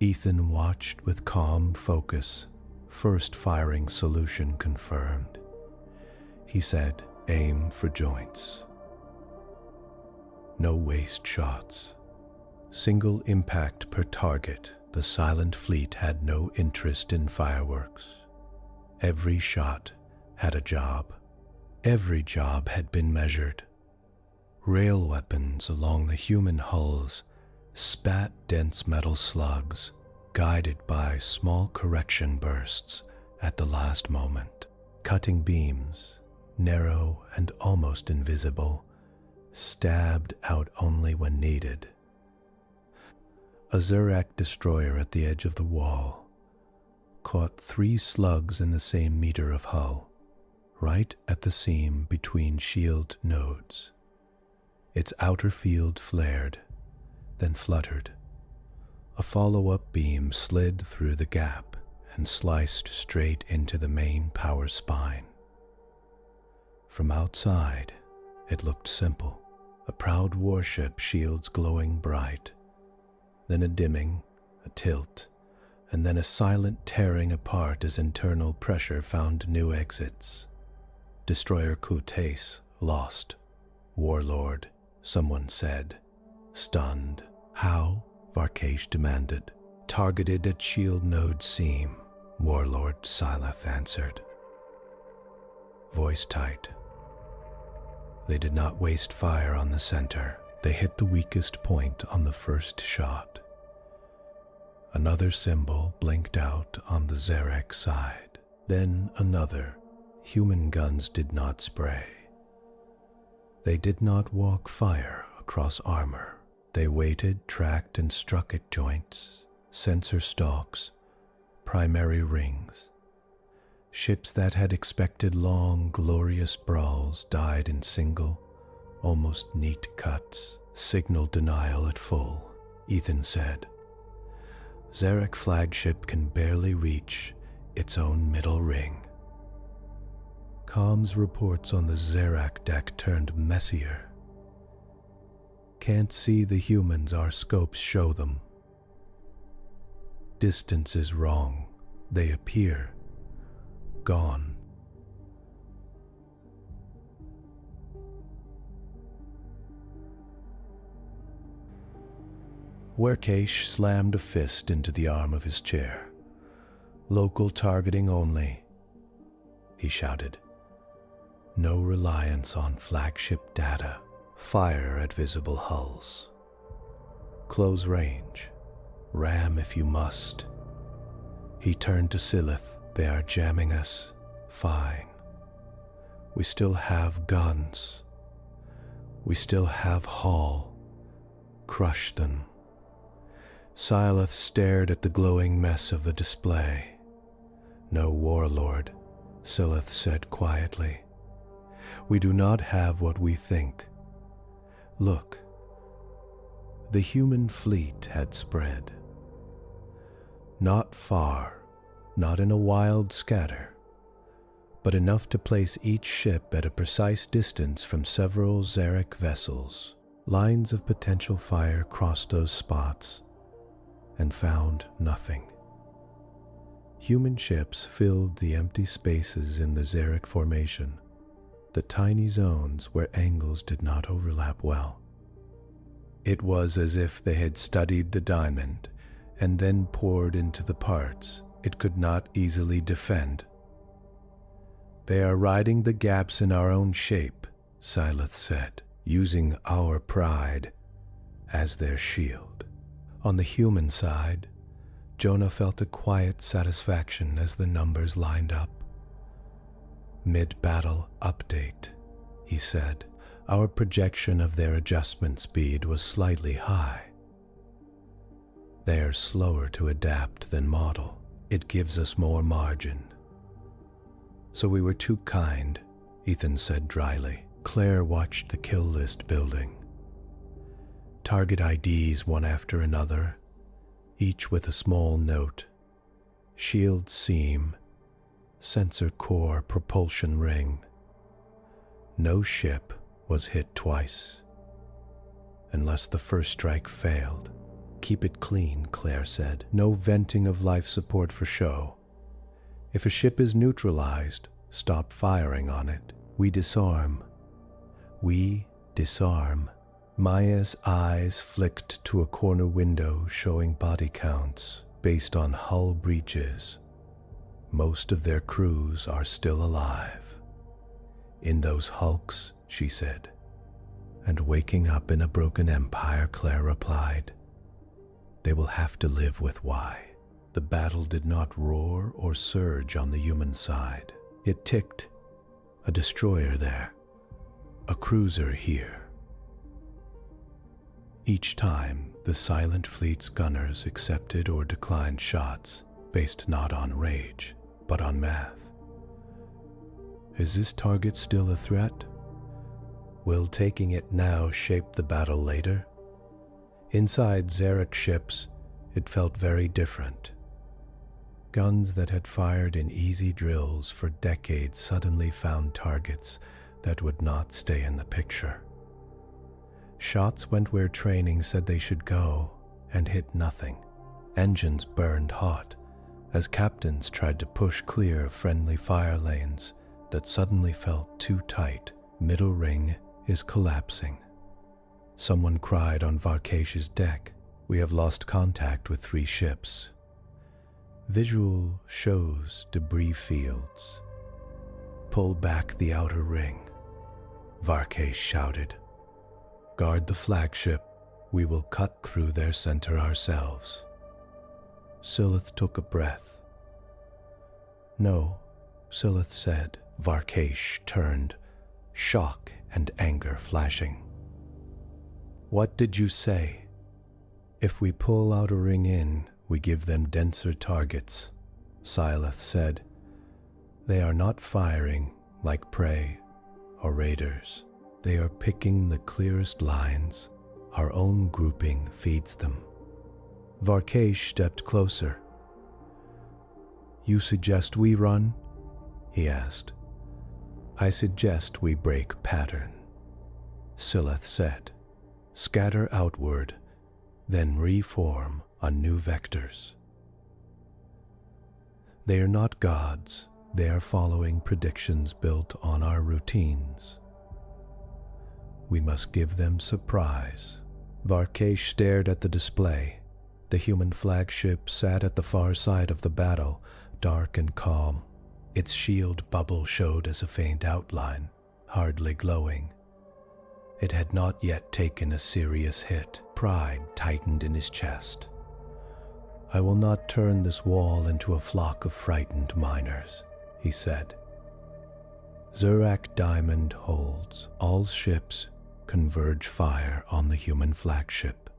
Ethan watched with calm focus. First firing solution confirmed. He said, aim for joints. No waste shots. Single impact per target. The silent fleet had no interest in fireworks. Every shot had a job. Every job had been measured. Rail weapons along the human hulls spat dense metal slugs, guided by small correction bursts at the last moment. Cutting beams, narrow and almost invisible, stabbed out only when needed. A Zerak destroyer at the edge of the wall caught 3 slugs in the same meter of hull, right at the seam between shield nodes. Its outer field flared, then fluttered. A follow-up beam slid through the gap and sliced straight into the main power spine. From outside, it looked simple. A proud warship, shields glowing bright, then a dimming, a tilt, and then a silent tearing apart as internal pressure found new exits. Destroyer Kutace lost. Warlord, someone said, stunned. How? Varkash demanded. Targeted at shield node seam, Warlord Syleth answered. Voice tight. They did not waste fire on the center. They hit the weakest point on the first shot. Another symbol blinked out on the Zerak side. Then another. Human guns did not spray. They did not walk fire across armor. They waited, tracked, and struck at joints, sensor stalks, primary rings. Ships that had expected long, glorious brawls died in single, almost neat cuts. Signal denial at full, Ethan said. Zerak flagship can barely reach its own middle ring. Comms reports on the Zerak deck turned messier. Can't see the humans our scopes show them. Distance is wrong. They appear gone. Warkash slammed a fist into the arm of his chair. Local targeting only, he shouted. No reliance on flagship data. Fire at visible hulls. Close range. Ram if you must. He turned to Silith. They are jamming us. Fine. We still have guns. We still have hull. Crush them. Syleth stared at the glowing mess of the display. No warlord, Silith said quietly. We do not have what we think. Look, the human fleet had spread. Not far, not in a wild scatter, but enough to place each ship at a precise distance from several Zerak vessels. Lines of potential fire crossed those spots and found nothing. Human ships filled the empty spaces in the Zerak formation, the tiny zones where angles did not overlap well. It was as if they had studied the diamond and then poured into the parts it could not easily defend. They are riding the gaps in our own shape, Syleth said, using our pride as their shield. On the human side, Jonah felt a quiet satisfaction as the numbers lined up. Mid-battle update, he said. Our projection of their adjustment speed was slightly high. They are slower to adapt than model. It gives us more margin. So we were too kind, Ethan said dryly. Claire watched the kill list building. Target IDs one after another, each with a small note. Shield seam, sensor core, propulsion ring. No ship was hit twice, unless the first strike failed. Keep it clean, Claire said. No venting of life support for show. If a ship is neutralized, stop firing on it. We disarm. We disarm. Maya's eyes flicked to a corner window showing body counts based on hull breaches. Most of their crews are still alive. In those hulks, she said. And waking up in a broken empire, Claire replied. They will have to live with why. The battle did not roar or surge on the human side. It ticked, a destroyer there, a cruiser here. Each time, the silent fleet's gunners accepted or declined shots based not on rage, but on math. Is this target still a threat? Will taking it now shape the battle later? Inside Zerak ships, it felt very different. Guns that had fired in easy drills for decades suddenly found targets that would not stay in the picture. Shots went where training said they should go and hit nothing. Engines burned hot as captains tried to push clear of friendly fire lanes that suddenly felt too tight. Middle ring is collapsing. Someone cried on Varkesh's deck, "We have lost contact with 3 ships." Visual shows debris fields. "Pull back the outer ring," Varkesh shouted. "Guard the flagship. We will cut through their center ourselves." Silith took a breath. "No," Silith said. Varkesh turned, shock and anger flashing. "What did you say?" "If we pull outer ring in, we give them denser targets," Silith said. "They are not firing like prey or raiders. They are picking the clearest lines. Our own grouping feeds them." Varkesh stepped closer. "You suggest we run?" he asked. "I suggest we break pattern," Silith said. "Scatter outward, then reform on new vectors." They are not gods. They are following predictions built on our routines. We must give them surprise. Varkesh stared at the display. The human flagship sat at the far side of the battle, dark and calm. Its shield bubble showed as a faint outline, hardly glowing. It had not yet taken a serious hit. Pride tightened in his chest. "I will not turn this wall into a flock of frightened miners," he said. "Zerak Diamond holds. All ships converge fire on the human flagship.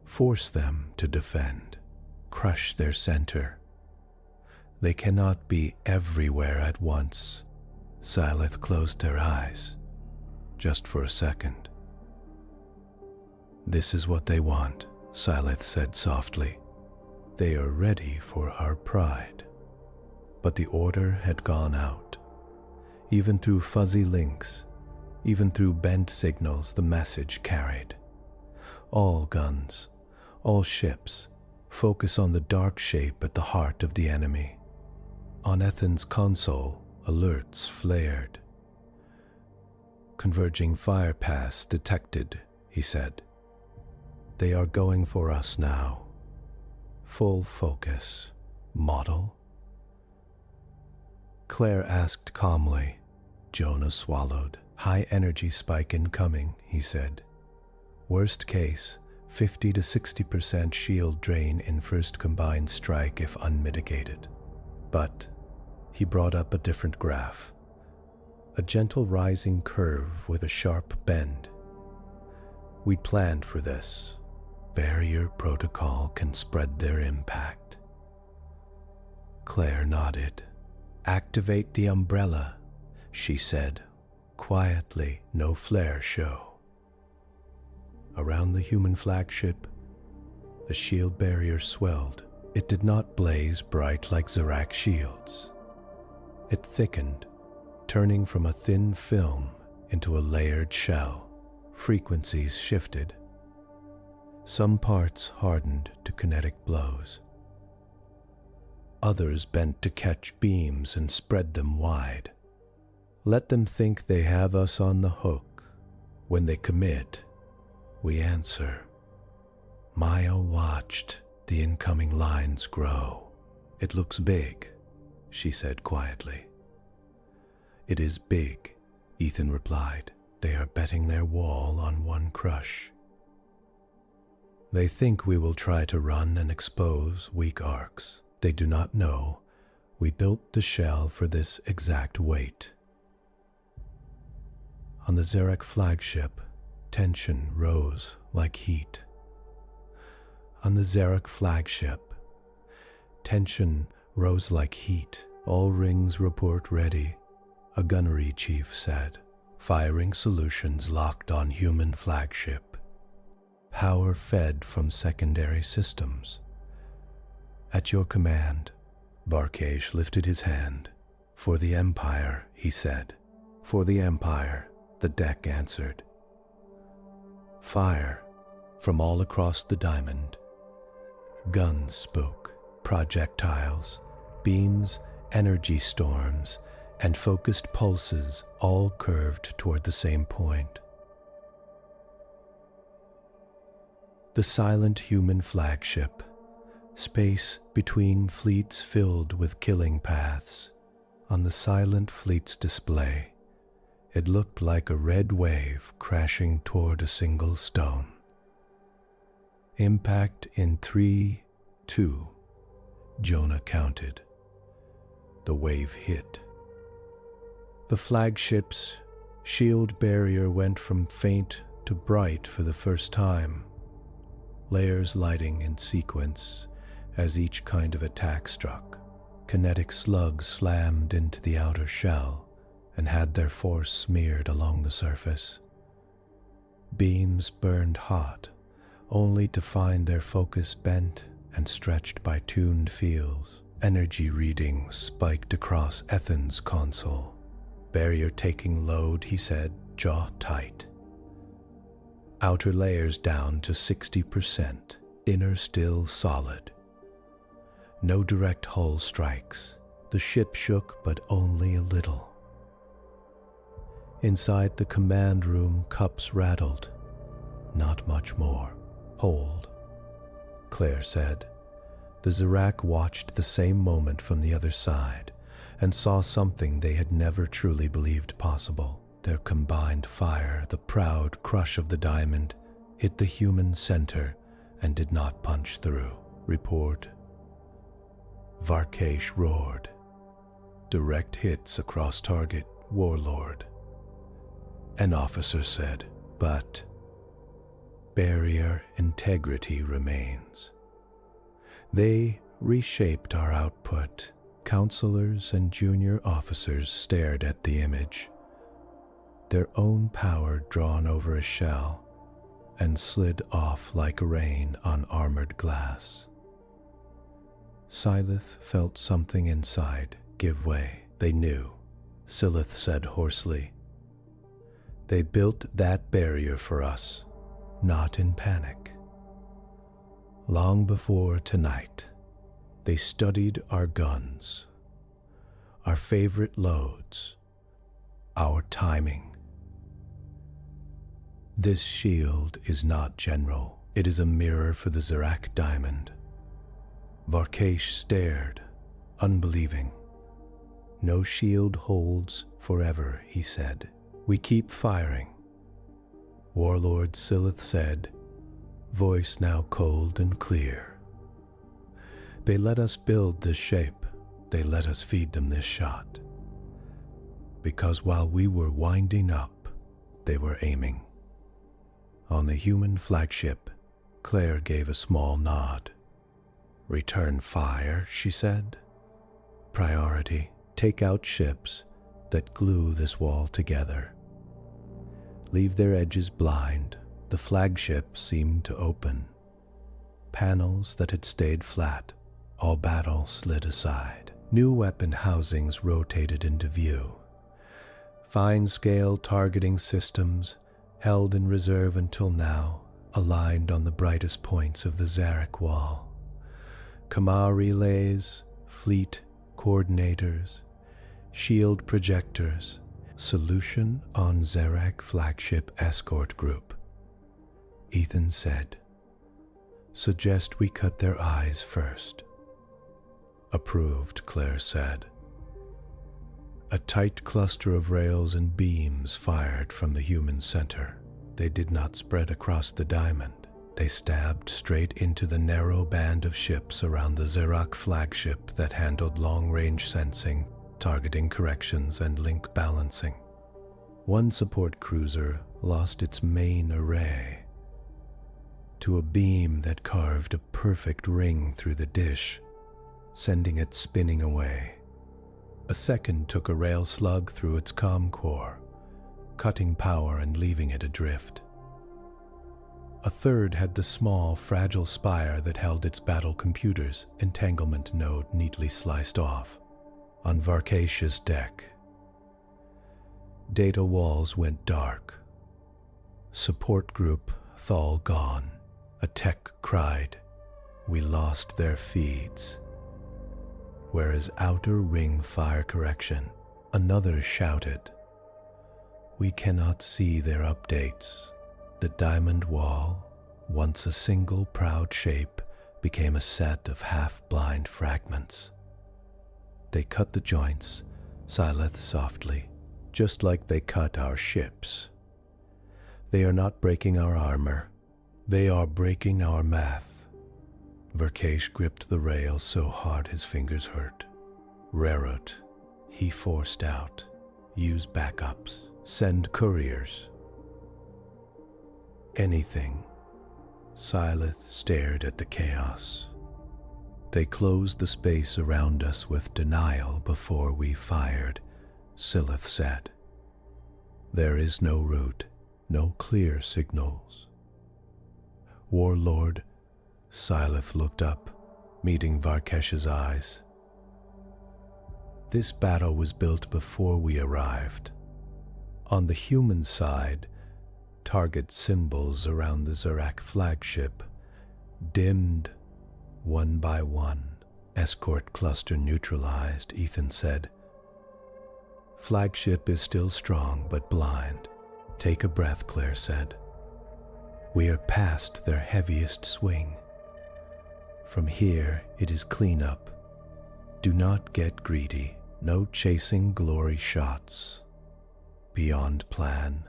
Force them to defend. Crush their center. They cannot be everywhere at once." Silith closed her eyes, just for a second. "This is what they want," Silith said softly. "They are ready for our pride." But the order had gone out. Even through fuzzy links, even through bent signals, the message carried. All guns, all ships, focus on the dark shape at the heart of the enemy. On Ethan's console, alerts flared. "Converging fire paths detected," he said. "They are going for us now. Full focus. Model?" Claire asked calmly. Jonah swallowed. "High energy spike incoming," he said. "Worst case, 50 to 60% shield drain in first combined strike if unmitigated." But he brought up a different graph. A gentle rising curve with a sharp bend. "We'd planned for this. Barrier protocol can spread their impact." Claire nodded. "Activate the umbrella," she said, quietly, no flare show. Around the human flagship, the shield barrier swelled. It did not blaze bright like Zerak shields. It thickened, turning from a thin film into a layered shell. Frequencies shifted. Some parts hardened to kinetic blows. Others bent to catch beams and spread them wide. Let them think they have us on the hook. When they commit, we answer. Maya watched the incoming lines grow. "It looks big," she said quietly. "It is big," Ethan replied. "They are betting their wall on one crush. They think we will try to run and expose weak arcs. They do not know We built the shell for this exact weight. On the Zerak flagship, tension rose like heat. On the Zerak flagship, tension rose like heat. All rings report ready, a gunnery chief said. Firing solutions locked on human flagship. Power fed from secondary systems. At your command, Barkesh lifted his hand. For the Empire, he said. For the Empire, the deck answered. Fire from all across the diamond. Guns spoke, projectiles, beams, energy storms, and focused pulses all curved toward the same point. The silent human flagship, space between fleets filled with killing paths. On the silent fleet's display, it looked like a red wave crashing toward a single stone. Impact in 3, 2, Jonah counted. The wave hit. The flagship's shield barrier went from faint to bright for the first time, layers lighting in sequence as each kind of attack struck. Kinetic slugs slammed into the outer shell and had their force smeared along the surface. Beams burned hot, only to find their focus bent and stretched by tuned fields. Energy readings spiked across Ethan's console. Barrier taking load, he said, jaw tight. Outer layers down to 60%, inner still solid. No direct hull strikes. The ship shook, but only a little. Inside the command room, cups rattled. Not much more. Hold, Claire said. The Zerak watched the same moment from the other side and saw something they had never truly believed possible. Their combined fire, the proud crush of the diamond, hit the human center and did not punch through. Report. Varkesh roared. Direct hits across target, Warlord. An officer said, but barrier integrity remains. They reshaped our output. Counselors and junior officers stared at the image, their own power drawn over a shell and slid off like rain on armored glass. Silith felt something inside give way. They knew, Silith said hoarsely. They built that barrier for us, not in panic. Long before tonight, they studied our guns, our favorite loads, our timing. This shield is not general. It is a mirror for the Zerak diamond. Varkesh stared, unbelieving. No shield holds forever, he said. We keep firing. Warlord Silith said, voice now cold and clear. They let us build this shape. They let us feed them this shot. Because while we were winding up, they were aiming. On the human flagship, Claire gave a small nod. Return fire, she said. Priority, take out ships that glue this wall together. Leave their edges blind. The flagship seemed to open. Panels that had stayed flat, all battle slid aside. New weapon housings rotated into view. Fine-scale targeting systems, held in reserve until now, aligned on the brightest points of the Zerak wall. Kama relays, fleet coordinators, shield projectors, solution on Zerak flagship escort group. Ethan said, suggest we cut their eyes first. Approved, Claire said. A tight cluster of rails and beams fired from the human center. They did not spread across the diamond. They stabbed straight into the narrow band of ships around the Zerak flagship that handled long-range sensing, targeting corrections, and link balancing. One support cruiser lost its main array to a beam that carved a perfect ring through the dish, sending it spinning away. A second took a rail slug through its comm core, cutting power and leaving it adrift. A third had the small, fragile spire that held its battle computer's entanglement node neatly sliced off. On Varkesh's deck, data walls went dark. Support group Thal gone. A tech cried, "We lost their feeds." Whereas outer ring fire correction, another shouted, "We cannot see their updates." The diamond wall, once a single proud shape, became a set of half-blind fragments. They cut the joints, Sileth softly, just like they cut our ships. They are not breaking our armor. They are breaking our math. Varkesh gripped the rail so hard his fingers hurt. Rerut, he forced out. Use backups. Send couriers. Anything. Sileth stared at the chaos. They closed the space around us with denial before we fired, Silith said. There is no route, no clear signals. Warlord, Sileth looked up, meeting Varkesh's eyes. This battle was built before we arrived. On the human side, target symbols around the Zerak flagship dimmed one by one. Escort cluster neutralized, Ethan said. Flagship is still strong but blind. Take a breath, Claire said. We are past their heaviest swing. From here, it is cleanup. Do not get greedy. No chasing glory shots. Beyond plan.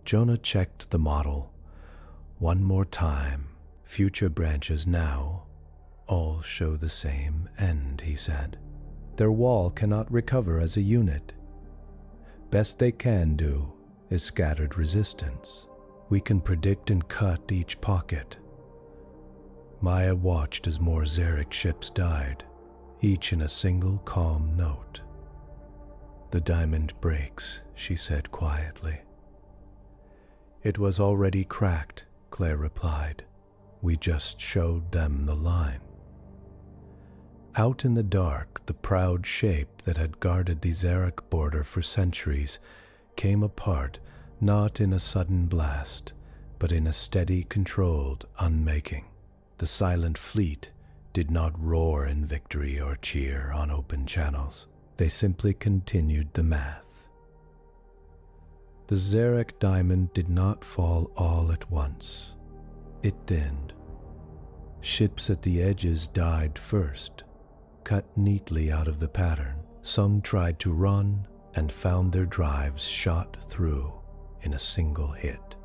Jonah checked the model. One more time. Future branches now all show the same end, he said. Their wall cannot recover as a unit. Best they can do is scattered resistance. We can predict and cut each pocket. Maya watched as more Zerak ships died, each in a single calm note. The diamond breaks, she said quietly. It was already cracked, Claire replied. We just showed them the line. Out in the dark, the proud shape that had guarded the Zerak border for centuries came apart, not in a sudden blast, but in a steady, controlled unmaking. The silent fleet did not roar in victory or cheer on open channels. They simply continued the math. The Zerak diamond did not fall all at once. It thinned. Ships at the edges died first, cut neatly out of the pattern. Some tried to run and found their drives shot through in a single hit.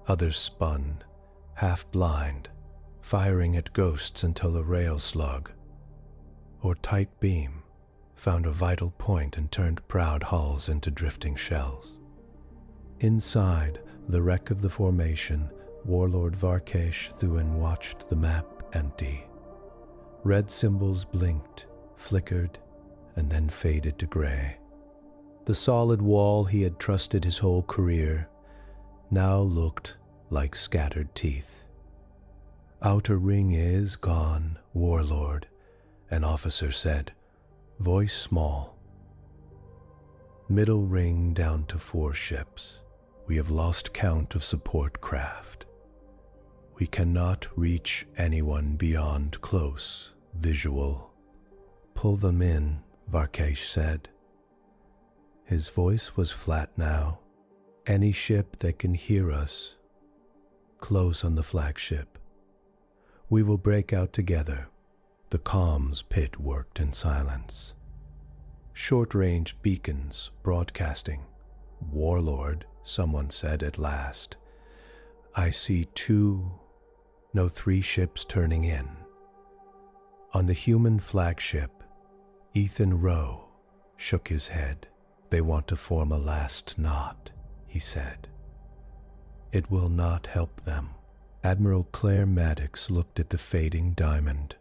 Others spun, half blind, firing at ghosts until a rail slug or tight beam found a vital point and turned proud hulls into drifting shells. Inside the wreck of the formation, Warlord Varkesh Thuin watched the map empty. Red symbols blinked, flickered, and then faded to gray. The solid wall he had trusted his whole career now looked like scattered teeth. Outer ring is gone, Warlord, an officer said, voice small. Middle ring down to 4 ships. We have lost count of support craft. We cannot reach anyone beyond close, visual. Pull them in, Varkesh said. His voice was flat now. Any ship that can hear us, close on the flagship. We will break out together. The comms pit worked in silence. Short-range beacons broadcasting. Warlord, someone said at last. I see three ships turning in. On the human flagship, Ethan Rowe shook his head. They want to form a last knot, he said. It will not help them. Admiral Claire Maddox looked at the fading diamond.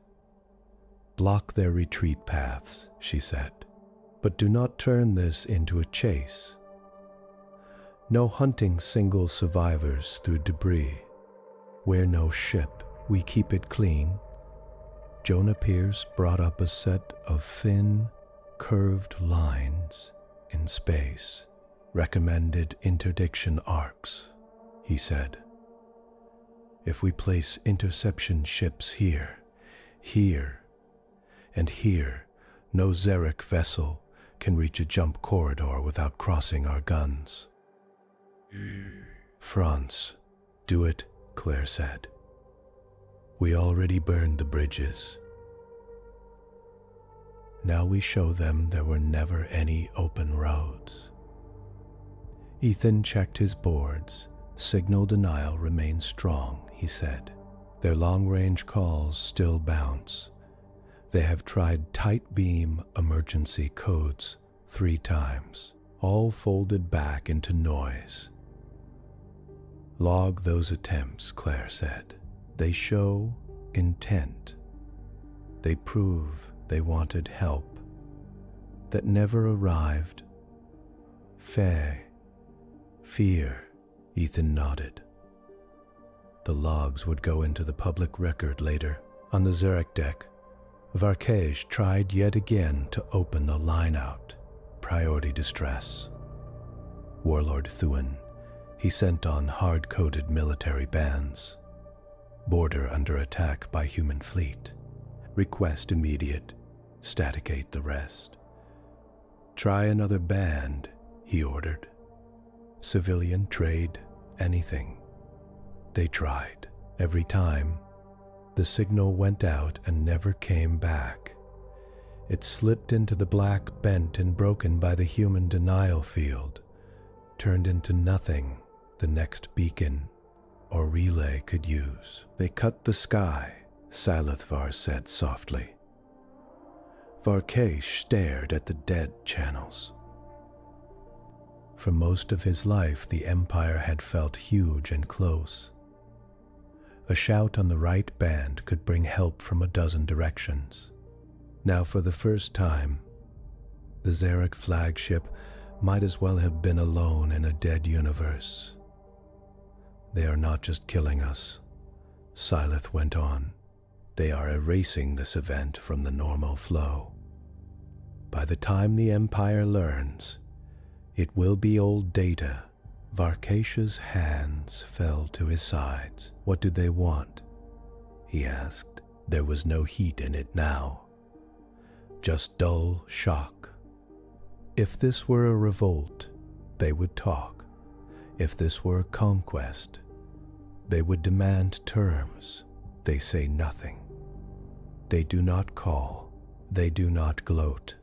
Block their retreat paths, she said, but do not turn this into a chase. No hunting single survivors through debris. We're no ship, we keep it clean. Jonah Pierce brought up a set of thin, curved lines in space, recommended interdiction arcs, he said. If we place interception ships here, and here, no Zerak vessel can reach a jump corridor without crossing our guns. France, do it, Claire said. We already burned the bridges. Now we show them there were never any open roads. Ethan checked his boards. Signal denial remains strong, he said. Their long-range calls still bounce. They have tried tight beam emergency codes 3 times, all folded back into noise. Log those attempts, Claire said. They show intent. They prove they wanted help that never arrived. Fear, Ethan nodded. The logs would go into the public record later. On the Zerak deck, Varkej tried yet again to open a line out. Priority distress. Warlord Thuan, he sent on hard-coded military bands. Border under attack by human fleet. Request immediate. Staticate the rest. Try another band, he ordered. Civilian trade, anything. They tried. Every time, the signal went out and never came back. It slipped into the black, bent and broken by the human denial field, turned into nothing the next beacon or relay could use. They cut the sky, Silithvar said softly. Varkej stared at the dead channels. For most of his life, the Empire had felt huge and close. A shout on the right band could bring help from a dozen directions. Now, for the first time, the Zerak flagship might as well have been alone in a dead universe. They are not just killing us, Silith went on. They are erasing this event from the normal flow. By the time the Empire learns, it will be old data. Varkej's hands fell to his sides. What do they want? He asked. There was no heat in it now. Just dull shock. If this were a revolt, they would talk. If this were a conquest, they would demand terms. They say nothing. They do not call. They do not gloat.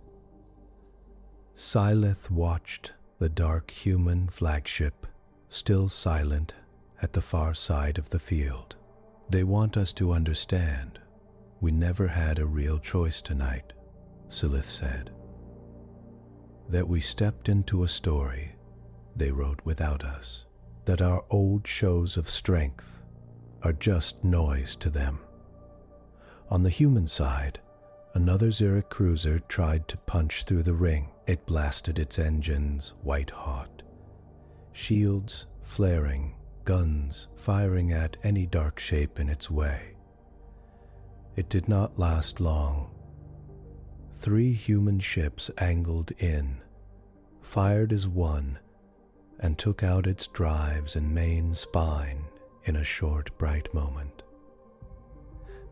Silith watched the dark human flagship, still silent at the far side of the field. They want us to understand. We never had a real choice tonight, Silith said. That we stepped into a story they wrote without us. That our old shows of strength are just noise to them. On the human side, another Zerak cruiser tried to punch through the ring. It blasted its engines white-hot. Shields flaring, guns firing at any dark shape in its way. It did not last long. 3 human ships angled in, fired as one, and took out its drives and main spine in a short, bright moment.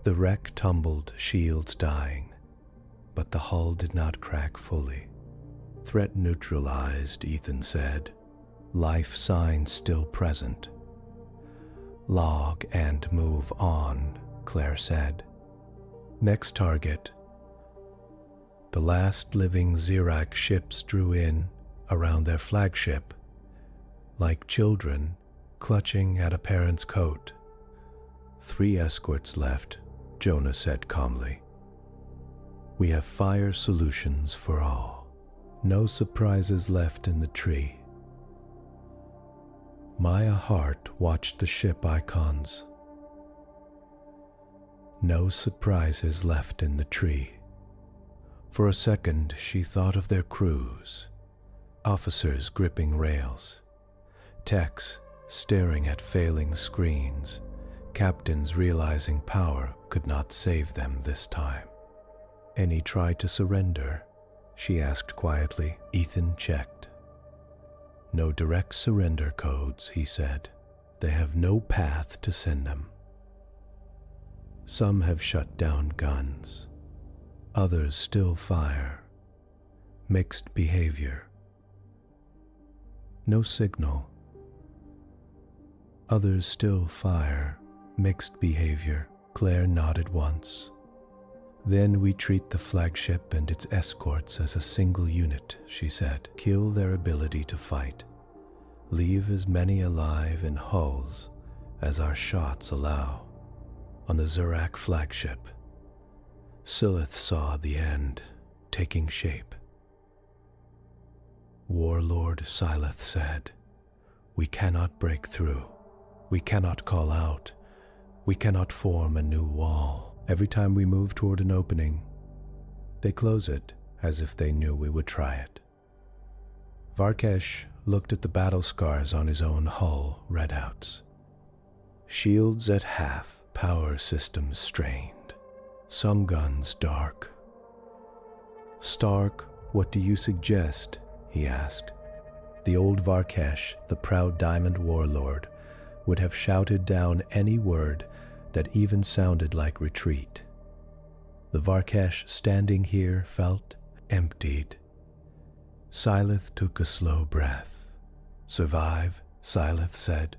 The wreck tumbled, shields dying, but the hull did not crack fully. Threat neutralized, Ethan said. Life signs still present. Log and move on, Claire said. Next target. The last living Zerak ships drew in around their flagship. Like children, clutching at a parent's coat. 3 escorts left, Jonah said calmly. We have fire solutions for all. No surprises left in the tree. Maya Hart watched the ship icons. No surprises left in the tree. For a second, she thought of their crews, officers gripping rails, techs staring at failing screens, captains realizing power could not save them this time. Any try to surrender? She asked quietly. Ethan checked. No direct surrender codes, he said. They have no path to send them. Some have shut down guns. Others still fire. Mixed behavior. No signal. Others still fire. Mixed behavior. Claire nodded once. Then we treat the flagship and its escorts as a single unit, she said. Kill their ability to fight. Leave as many alive in hulls as our shots allow. On the Zerak flagship, Silith saw the end taking shape. Warlord Silith said, we cannot break through. We cannot call out. We cannot form a new wall. Every time we move toward an opening, they close it as if they knew we would try it. Varkesh looked at the battle scars on his own hull readouts. Shields at half, power systems strained. Some guns dark. Stark, what do you suggest? He asked. The old Varkesh, the proud diamond warlord, would have shouted down any word that even sounded like retreat. The Varkesh standing here felt emptied. Silith took a slow breath. Survive, Silith said.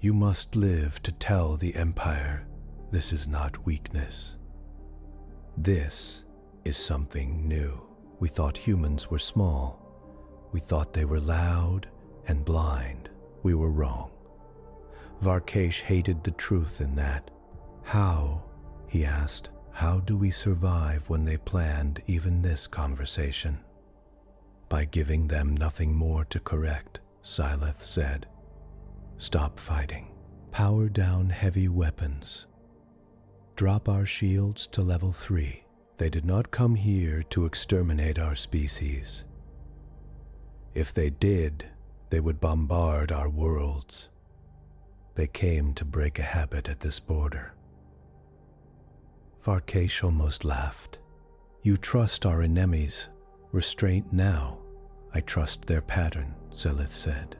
You must live to tell the Empire this is not weakness. This is something new. We thought humans were small. We thought they were loud and blind. We were wrong. Varkesh hated the truth in that. How, he asked, how do we survive when they planned even this conversation? By giving them nothing more to correct, Silith said. Stop fighting. Power down heavy weapons. Drop our shields to level 3. They did not come here to exterminate our species. If they did, they would bombard our worlds. They came to break a habit at this border. Varkesh almost laughed. You trust our enemies. Restraint now. I trust their pattern, Silith said.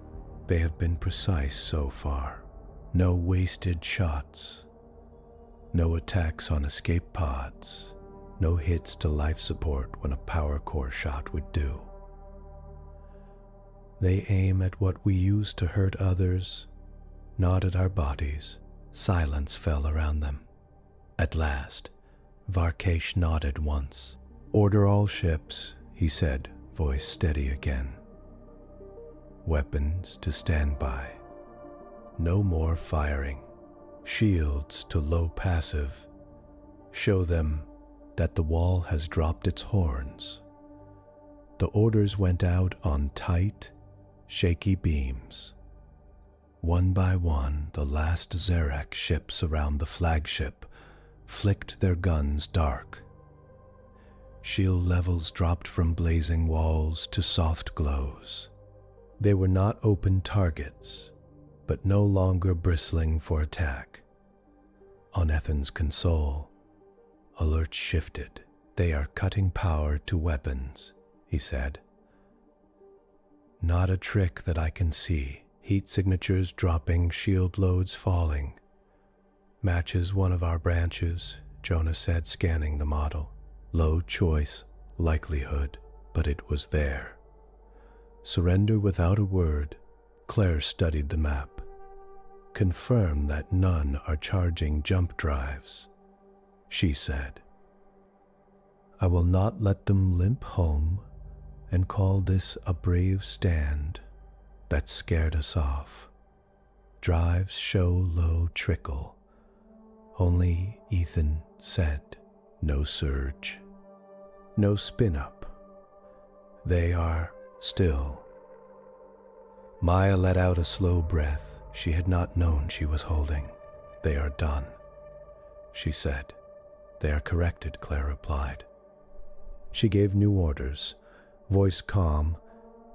They have been precise so far. No wasted shots. No attacks on escape pods. No hits to life support when a power core shot would do. They aim at what we use to hurt others, not at our bodies. Silence fell around them. At last, Varkesh nodded once. Order all ships, he said, voice steady again. Weapons to stand by. No more firing. Shields to low passive. Show them that the wall has dropped its horns. The orders went out on tight, shaky beams. One by one, the last Zerak ships around the flagship flicked their guns dark. Shield levels dropped from blazing walls to soft glows. They were not open targets, but no longer bristling for attack. On Ethan's console, alerts shifted. They are cutting power to weapons, he said. Not a trick that I can see. Heat signatures dropping, shield loads falling. Matches one of our branches, Jonah said, scanning the model. Low choice, likelihood, but it was there. Surrender without a word. Claire studied the map. Confirm that none are charging jump drives. She said, I will not let them limp home and call this a brave stand that scared us off. Drives show low trickle. Only Ethan said, no surge, no spin up. They are still. Maya let out a slow breath she had not known she was holding. They are done, she said. They are corrected, Claire replied. She gave new orders, voice calm,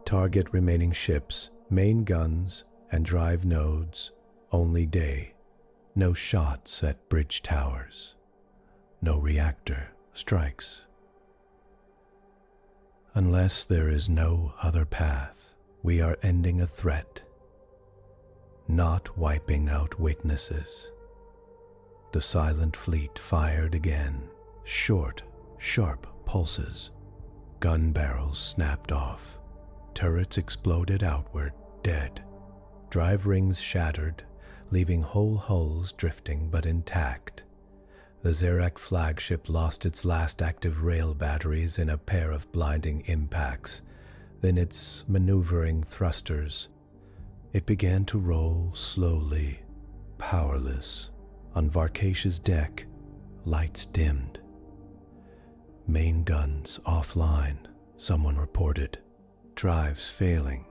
target remaining ships, main guns, and drive nodes, only day. No shots at bridge towers. No reactor strikes. Unless there is no other path, we are ending a threat, not wiping out witnesses. The silent fleet fired again, short, sharp pulses. Gun barrels snapped off. Turrets exploded outward, dead. Drive rings shattered, leaving whole hulls drifting but intact. The Zerak flagship lost its last active rail batteries in a pair of blinding impacts. Then its maneuvering thrusters. It began to roll slowly, powerless. On Varkash's deck, lights dimmed. Main guns offline, someone reported. Drives failing.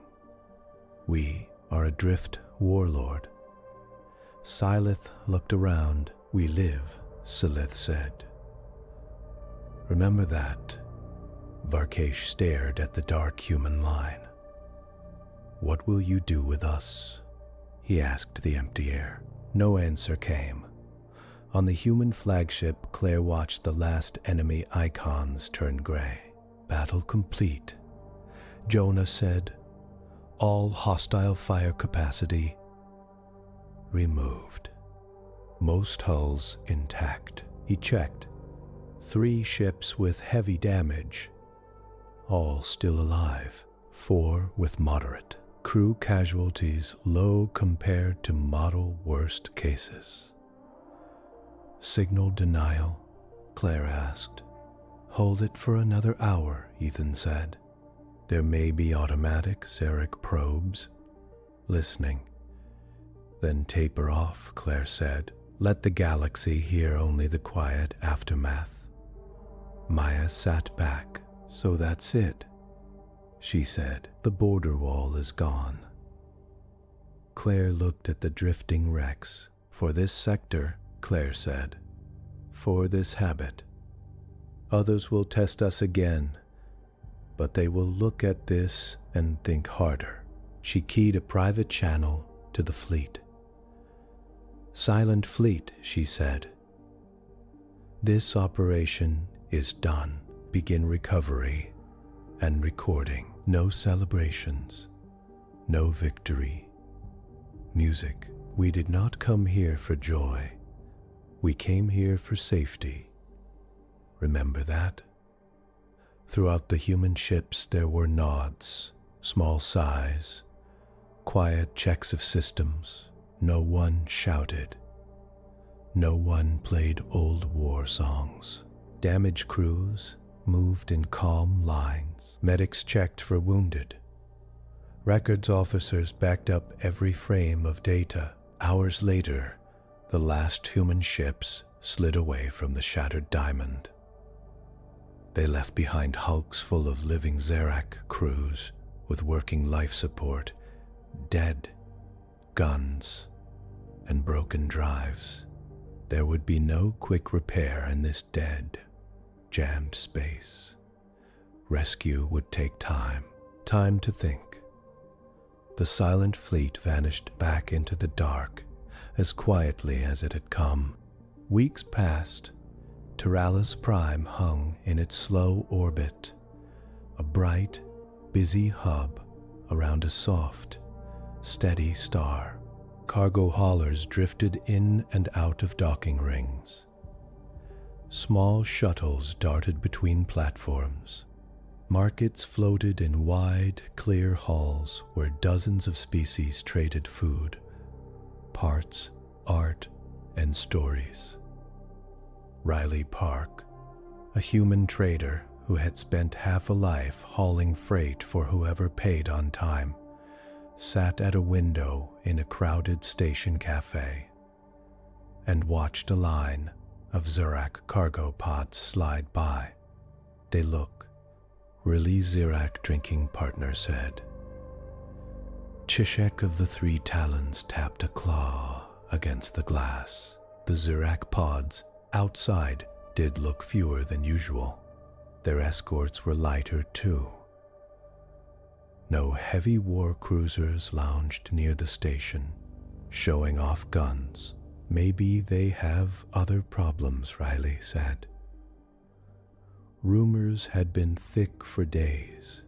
We are adrift warlord. Silith looked around. We live, Silith said. Remember that. Varkash stared at the dark human line. What will you do with us? He asked the empty air. No answer came. On the human flagship, Claire watched the last enemy icons turn gray. Battle complete. Jonah said, all hostile fire capacity removed. Most hulls intact. He checked. 3 ships with heavy damage, all still alive. 4 with moderate. Crew casualties low compared to model worst cases. Signal denial? Claire asked. Hold it for another hour, Ethan said. There may be automatic Zerak probes. Listening. Then taper off, Claire said. Let the galaxy hear only the quiet aftermath. Maya sat back. So that's it, she said. The border wall is gone. Claire looked at the drifting wrecks. For this sector, Claire said. For this habit. Others will test us again, but they will look at this and think harder. She keyed a private channel to the fleet. Silent fleet, she said. This operation is done. Begin recovery and recording. No celebrations. No victory. Music. We did not come here for joy. We came here for safety. Remember that? Throughout the human ships there were nods, small sighs, quiet checks of systems. No one shouted. No one played old war songs. Damaged crews moved in calm lines. Medics checked for wounded. Records officers backed up every frame of data. Hours later, the last human ships slid away from the shattered diamond. They left behind hulks full of living Zerak crews with working life support, dead, guns, and broken drives. There would be no quick repair in this dead, jammed space. Rescue would take time to think. The silent fleet vanished back into the dark as quietly as it had come. Weeks passed. Taralis Prime hung in its slow orbit, a bright, busy hub around a soft, steady star. Cargo haulers drifted in and out of docking rings. Small shuttles darted between platforms. Markets floated in wide, clear halls where dozens of species traded food, parts, art, and stories. Riley Park, a human trader who had spent half a life hauling freight for whoever paid on time, sat at a window in a crowded station cafe and watched a line of Zerak cargo pods slide by. "They look really Zerak," drinking partner said. Zizek of the Three Talons tapped a claw against the glass. The Zerak pods outside did look fewer than usual. Their escorts were lighter too. No heavy war cruisers lounged near the station, showing off guns. "Maybe they have other problems," Riley said. Rumors had been thick for days.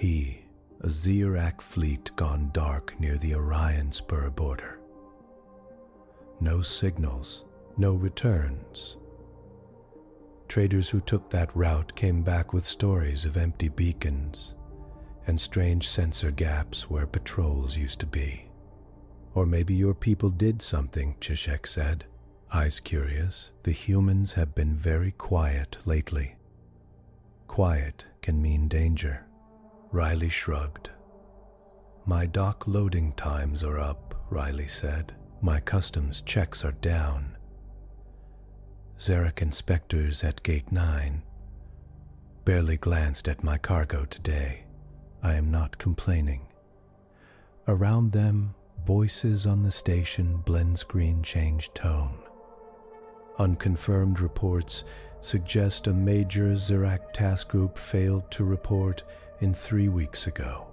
A Zerak fleet gone dark near the Orion Spur border. No signals, no returns. Traders who took that route came back with stories of empty beacons and strange sensor gaps where patrols used to be. "Or maybe your people did something," Zizek said, eyes curious. "The humans have been very quiet lately." "Quiet can mean danger." Riley shrugged. "My dock loading times are up," Riley said. "My customs checks are down. Zerak inspectors at Gate 9 barely glanced at my cargo today. I am not complaining." Around them, voices on the station blend screen changed tone. Unconfirmed reports suggest a major Zerak task group failed to report in 3 weeks ago.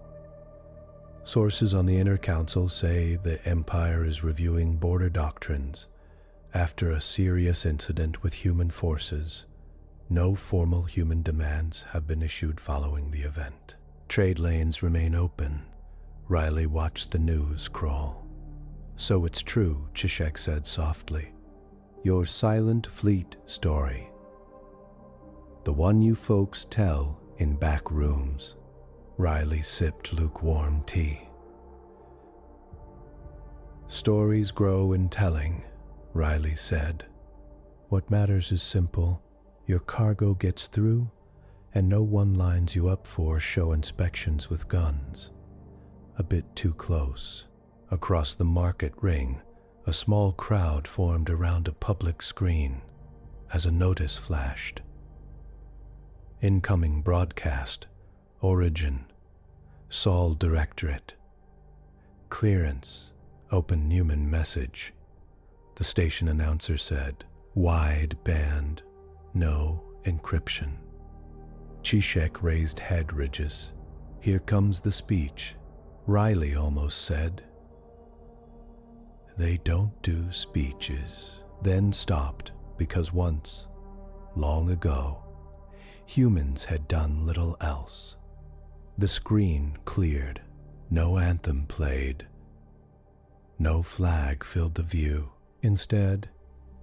Sources on the Inner Council say the Empire is reviewing border doctrines after a serious incident with human forces. No formal human demands have been issued following the event. Trade lanes remain open. Riley watched the news crawl. "So it's true," Zizek said softly. "Your silent fleet story. The one you folks tell in back rooms." Riley sipped lukewarm tea. "Stories grow in telling," Riley said. "What matters is simple. Your cargo gets through, and no one lines you up for show inspections with guns. A bit too close." Across the market ring, a small crowd formed around a public screen as a notice flashed. "Incoming broadcast. Origin. Sol Directorate. Clearance. Open Newman message." The station announcer said, "Wide band. No encryption." Zizek raised head ridges. "Here comes the speech," Riley almost said. "They don't do speeches," then stopped because once, long ago, humans had done little else. The screen cleared. No anthem played. No flag filled the view. Instead,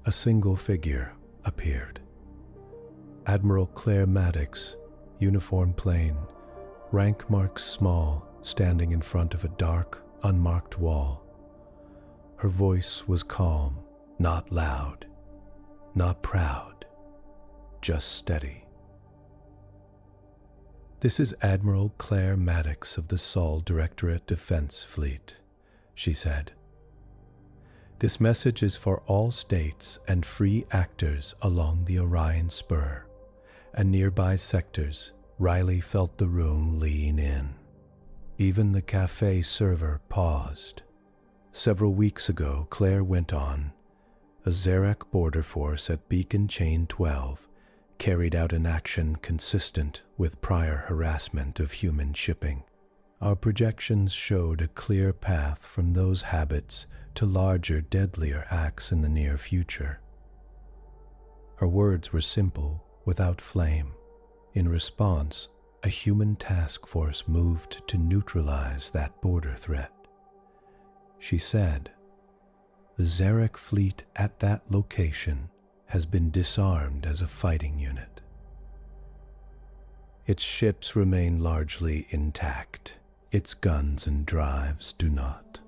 a single figure appeared. Admiral Claire Maddox, uniform plain, rank marks small, standing in front of a dark, unmarked wall. Her voice was calm, not loud, not proud, just steady. "This is Admiral Claire Maddox of the Sol Directorate Defense Fleet," she said. "This message is for all states and free actors along the Orion Spur and nearby sectors." Riley felt the room lean in. Even the cafe server paused. "Several weeks ago," Claire went on, "a Zerak Border force at Beacon Chain 12 carried out an action consistent with prior harassment of human shipping. Our projections showed a clear path from those habits to larger, deadlier acts in the near future." Her words were simple, without flame. In response, a human task force moved to neutralize that border threat. She said, "The Zerak fleet at that location has been disarmed as a fighting unit. Its ships remain largely intact. Its guns and drives do not."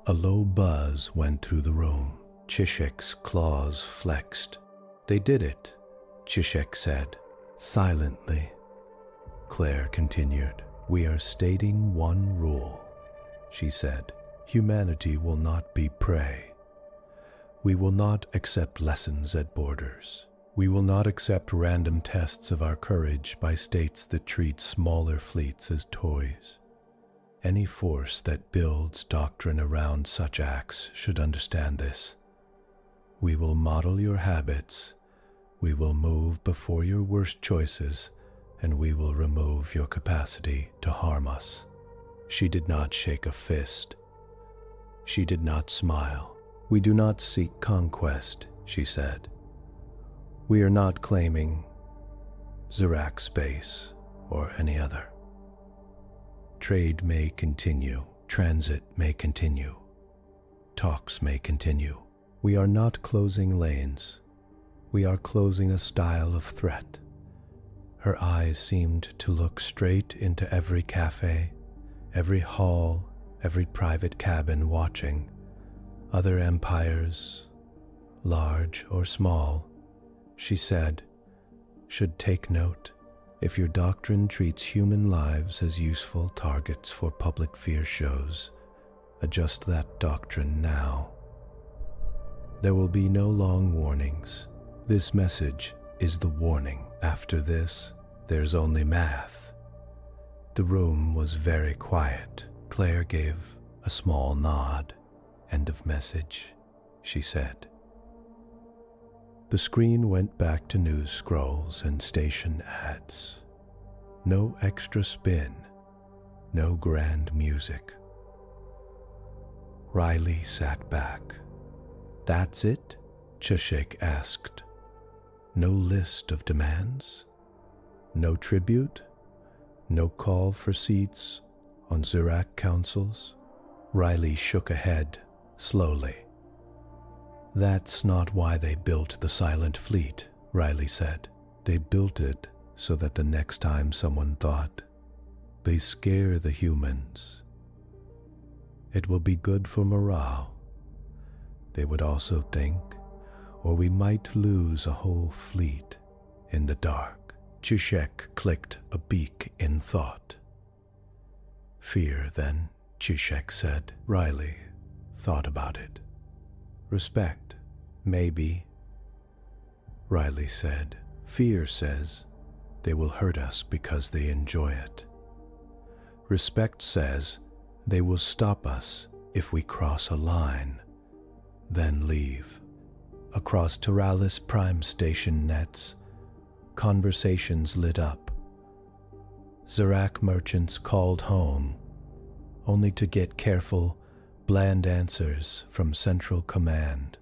A low buzz went through the room. Zizek's claws flexed. "They did it," Zizek said, silently. Claire continued, "We are stating one rule. she said. Humanity will not be prey. We will not accept lessons at borders. We will not accept random tests of our courage by states that treat smaller fleets as toys. Any force that builds doctrine around such acts should understand this. We will model your habits, we will move before your worst choices, and we will remove your capacity to harm us. She did not shake a fist. She did not smile. We do not seek conquest, she said. We are not claiming Zerak space or any other. Trade may continue, transit may continue, talks may continue. We are not closing lanes. We are closing a style of threat. Her eyes seemed to look straight into every cafe, every hall, every private cabin, watching other empires, large or small, she said, should take note. If your doctrine treats human lives as useful targets for public fear shows, adjust that doctrine now. There will be no long warnings. This message is the warning. After this, there's only math. The room was very quiet. Claire gave a small nod. End of message, she said. The screen went back to news scrolls and station ads. No extra spin, no grand music. Riley sat back. That's it? Cheshik asked. No list of demands? No tribute? No call for seats on Zerak councils? Riley shook a head slowly. That's not why they built the Silent Fleet, Riley said. They built it so that the next time someone thought, they scare the humans. It will be good for morale. They would also think, or we might lose a whole fleet in the dark. Chishek clicked a beak in thought. Fear, then, Chishek said. Riley thought about it. Respect, maybe. Riley said. Fear says they will hurt us because they enjoy it. Respect says they will stop us if we cross a line, then leave. Across Teralis Prime Station nets, conversations lit up. Zerak merchants called home, only to get careful, bland answers from Central Command.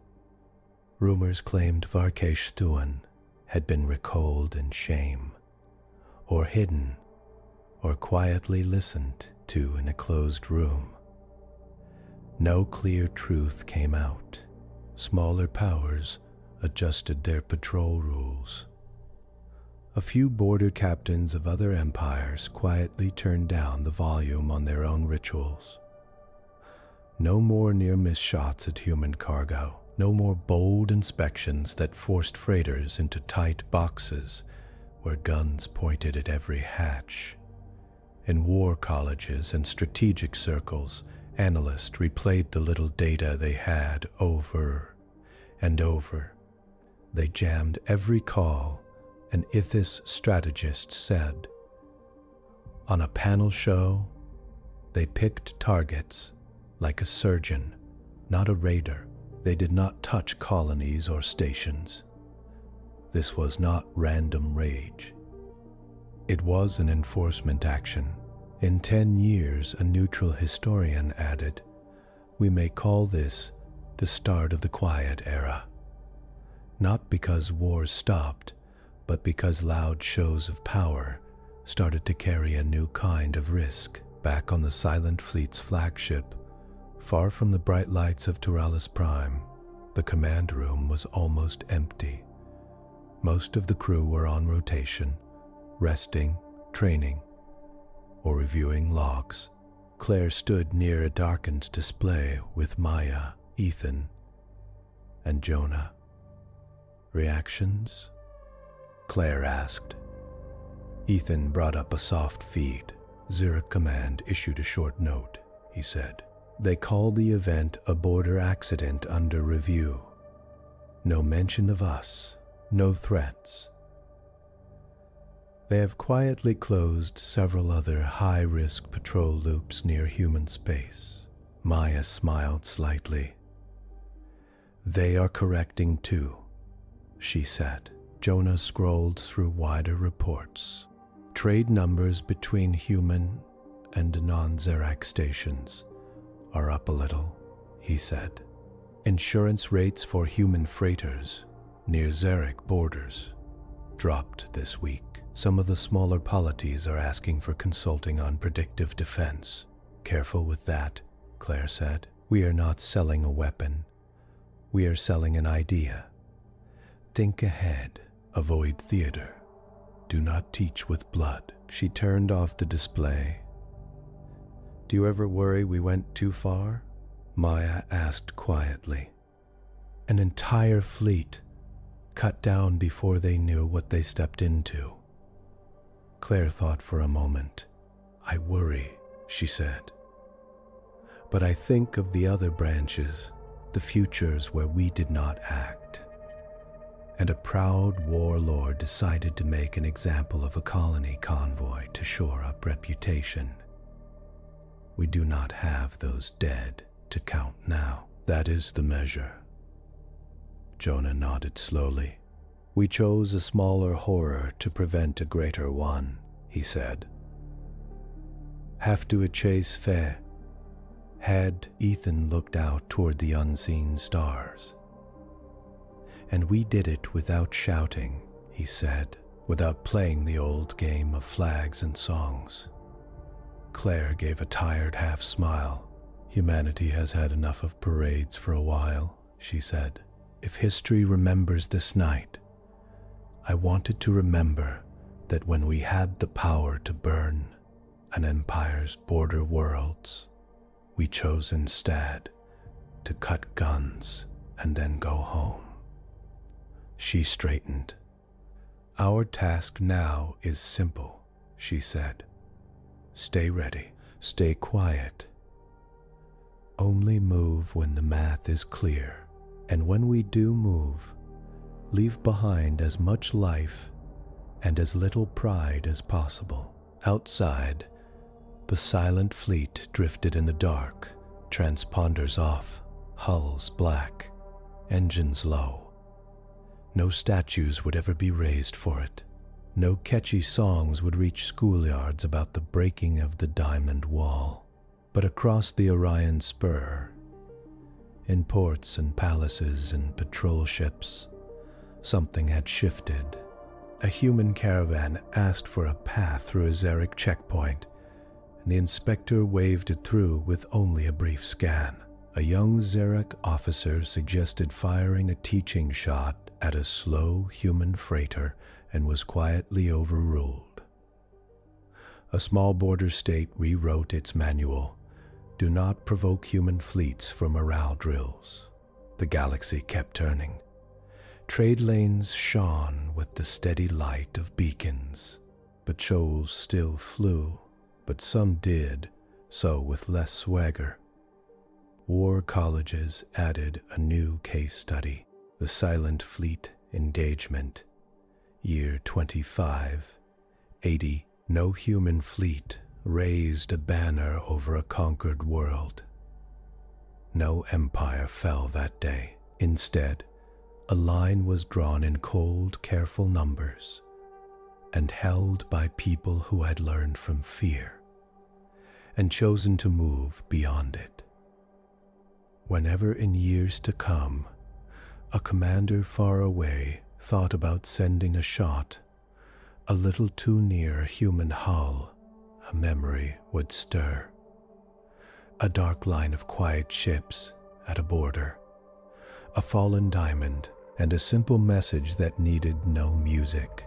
Rumors claimed Varkesh Tuan had been recalled in shame, or hidden, or quietly listened to in a closed room. No clear truth came out. Smaller powers adjusted their patrol rules. A few border captains of other empires quietly turned down the volume on their own rituals. No more near-miss shots at human cargo. No more bold inspections that forced freighters into tight boxes where guns pointed at every hatch. In war colleges and strategic circles, analysts replayed the little data they had over and over. They jammed every call, an Ithis strategist said. On a panel show, they picked targets like a surgeon, not a raider. They did not touch colonies or stations. This was not random rage. It was an enforcement action. In 10 years, a neutral historian added, we may call this the start of the quiet era. Not because wars stopped, but because loud shows of power started to carry a new kind of risk. Back on the Silent Fleet's flagship, far from the bright lights of Teralis Prime, the command room was almost empty. Most of the crew were on rotation, resting, training, or reviewing logs. Claire stood near a darkened display with Maya, Ethan, and Jonah. Reactions? Claire asked. Ethan brought up a soft feed. Zerak Command issued a short note, he he said. They call the event a border accident under review. No mention of us, no threats. They have quietly closed several other high-risk patrol loops near human space. Maya smiled slightly. They are correcting too, she said. Jonah scrolled through wider reports. Trade numbers between human and non-Zerak stations are up a little, he said. Insurance rates for human freighters near Zerak borders dropped this week. Some of the smaller polities are asking for consulting on predictive defense. Careful with that, Claire said. We are not selling a weapon. We are selling an idea. Think ahead. Avoid theater. Do not teach with blood. She turned off the display. Do you ever worry we went too far? Maya asked quietly. An entire fleet cut down before they knew what they stepped into. Claire thought for a moment. I worry, she said. But I think of the other branches, the futures where we did not act. And a proud warlord decided to make an example of a colony convoy to shore up reputation. We do not have those dead to count now. That is the measure. Jonah nodded slowly. We chose a smaller horror to prevent a greater one, he said. Have to chase fair. Had Ethan looked out toward the unseen stars. And we did it without shouting, he said, without playing the old game of flags and songs. Claire gave a tired half smile. Humanity has had enough of parades for a while, she said. If history remembers this night, I wanted to remember that when we had the power to burn an empire's border worlds, we chose instead to cut guns and then go home. She straightened. Our task now is simple, she said. Stay ready, stay quiet. Only move when the math is clear, and when we do move, leave behind as much life and as little pride as possible. Outside, the silent fleet drifted in the dark, transponders off, hulls black, engines low. No statues would ever be raised for it. No catchy songs would reach schoolyards about the breaking of the diamond wall. But across the Orion Spur, in ports and palaces and patrol ships, something had shifted. A human caravan asked for a path through a Zerak checkpoint, and the inspector waved it through with only a brief scan. A young Zerak officer suggested firing a teaching shot at a slow human freighter and was quietly overruled. A small border state rewrote its manual. Do not provoke human fleets for morale drills. The galaxy kept turning. Trade lanes shone with the steady light of beacons. Patrols still flew, but some did so with less swagger. War colleges added a new case study, the Silent Fleet Engagement, year 2580. No human fleet raised a banner over a conquered world. No empire fell that day. Instead, a line was drawn in cold, careful numbers and held by people who had learned from fear and chosen to move beyond it. Whenever in years to come, a commander far away thought about sending a shot a little too near a human hull, a memory would stir. A dark line of quiet ships at a border, a fallen diamond, and a simple message that needed no music.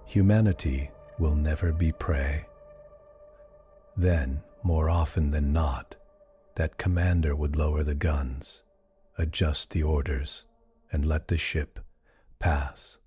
Humanity will never be prey. Then, more often than not, that commander would lower the guns, adjust the orders, and let the ship pass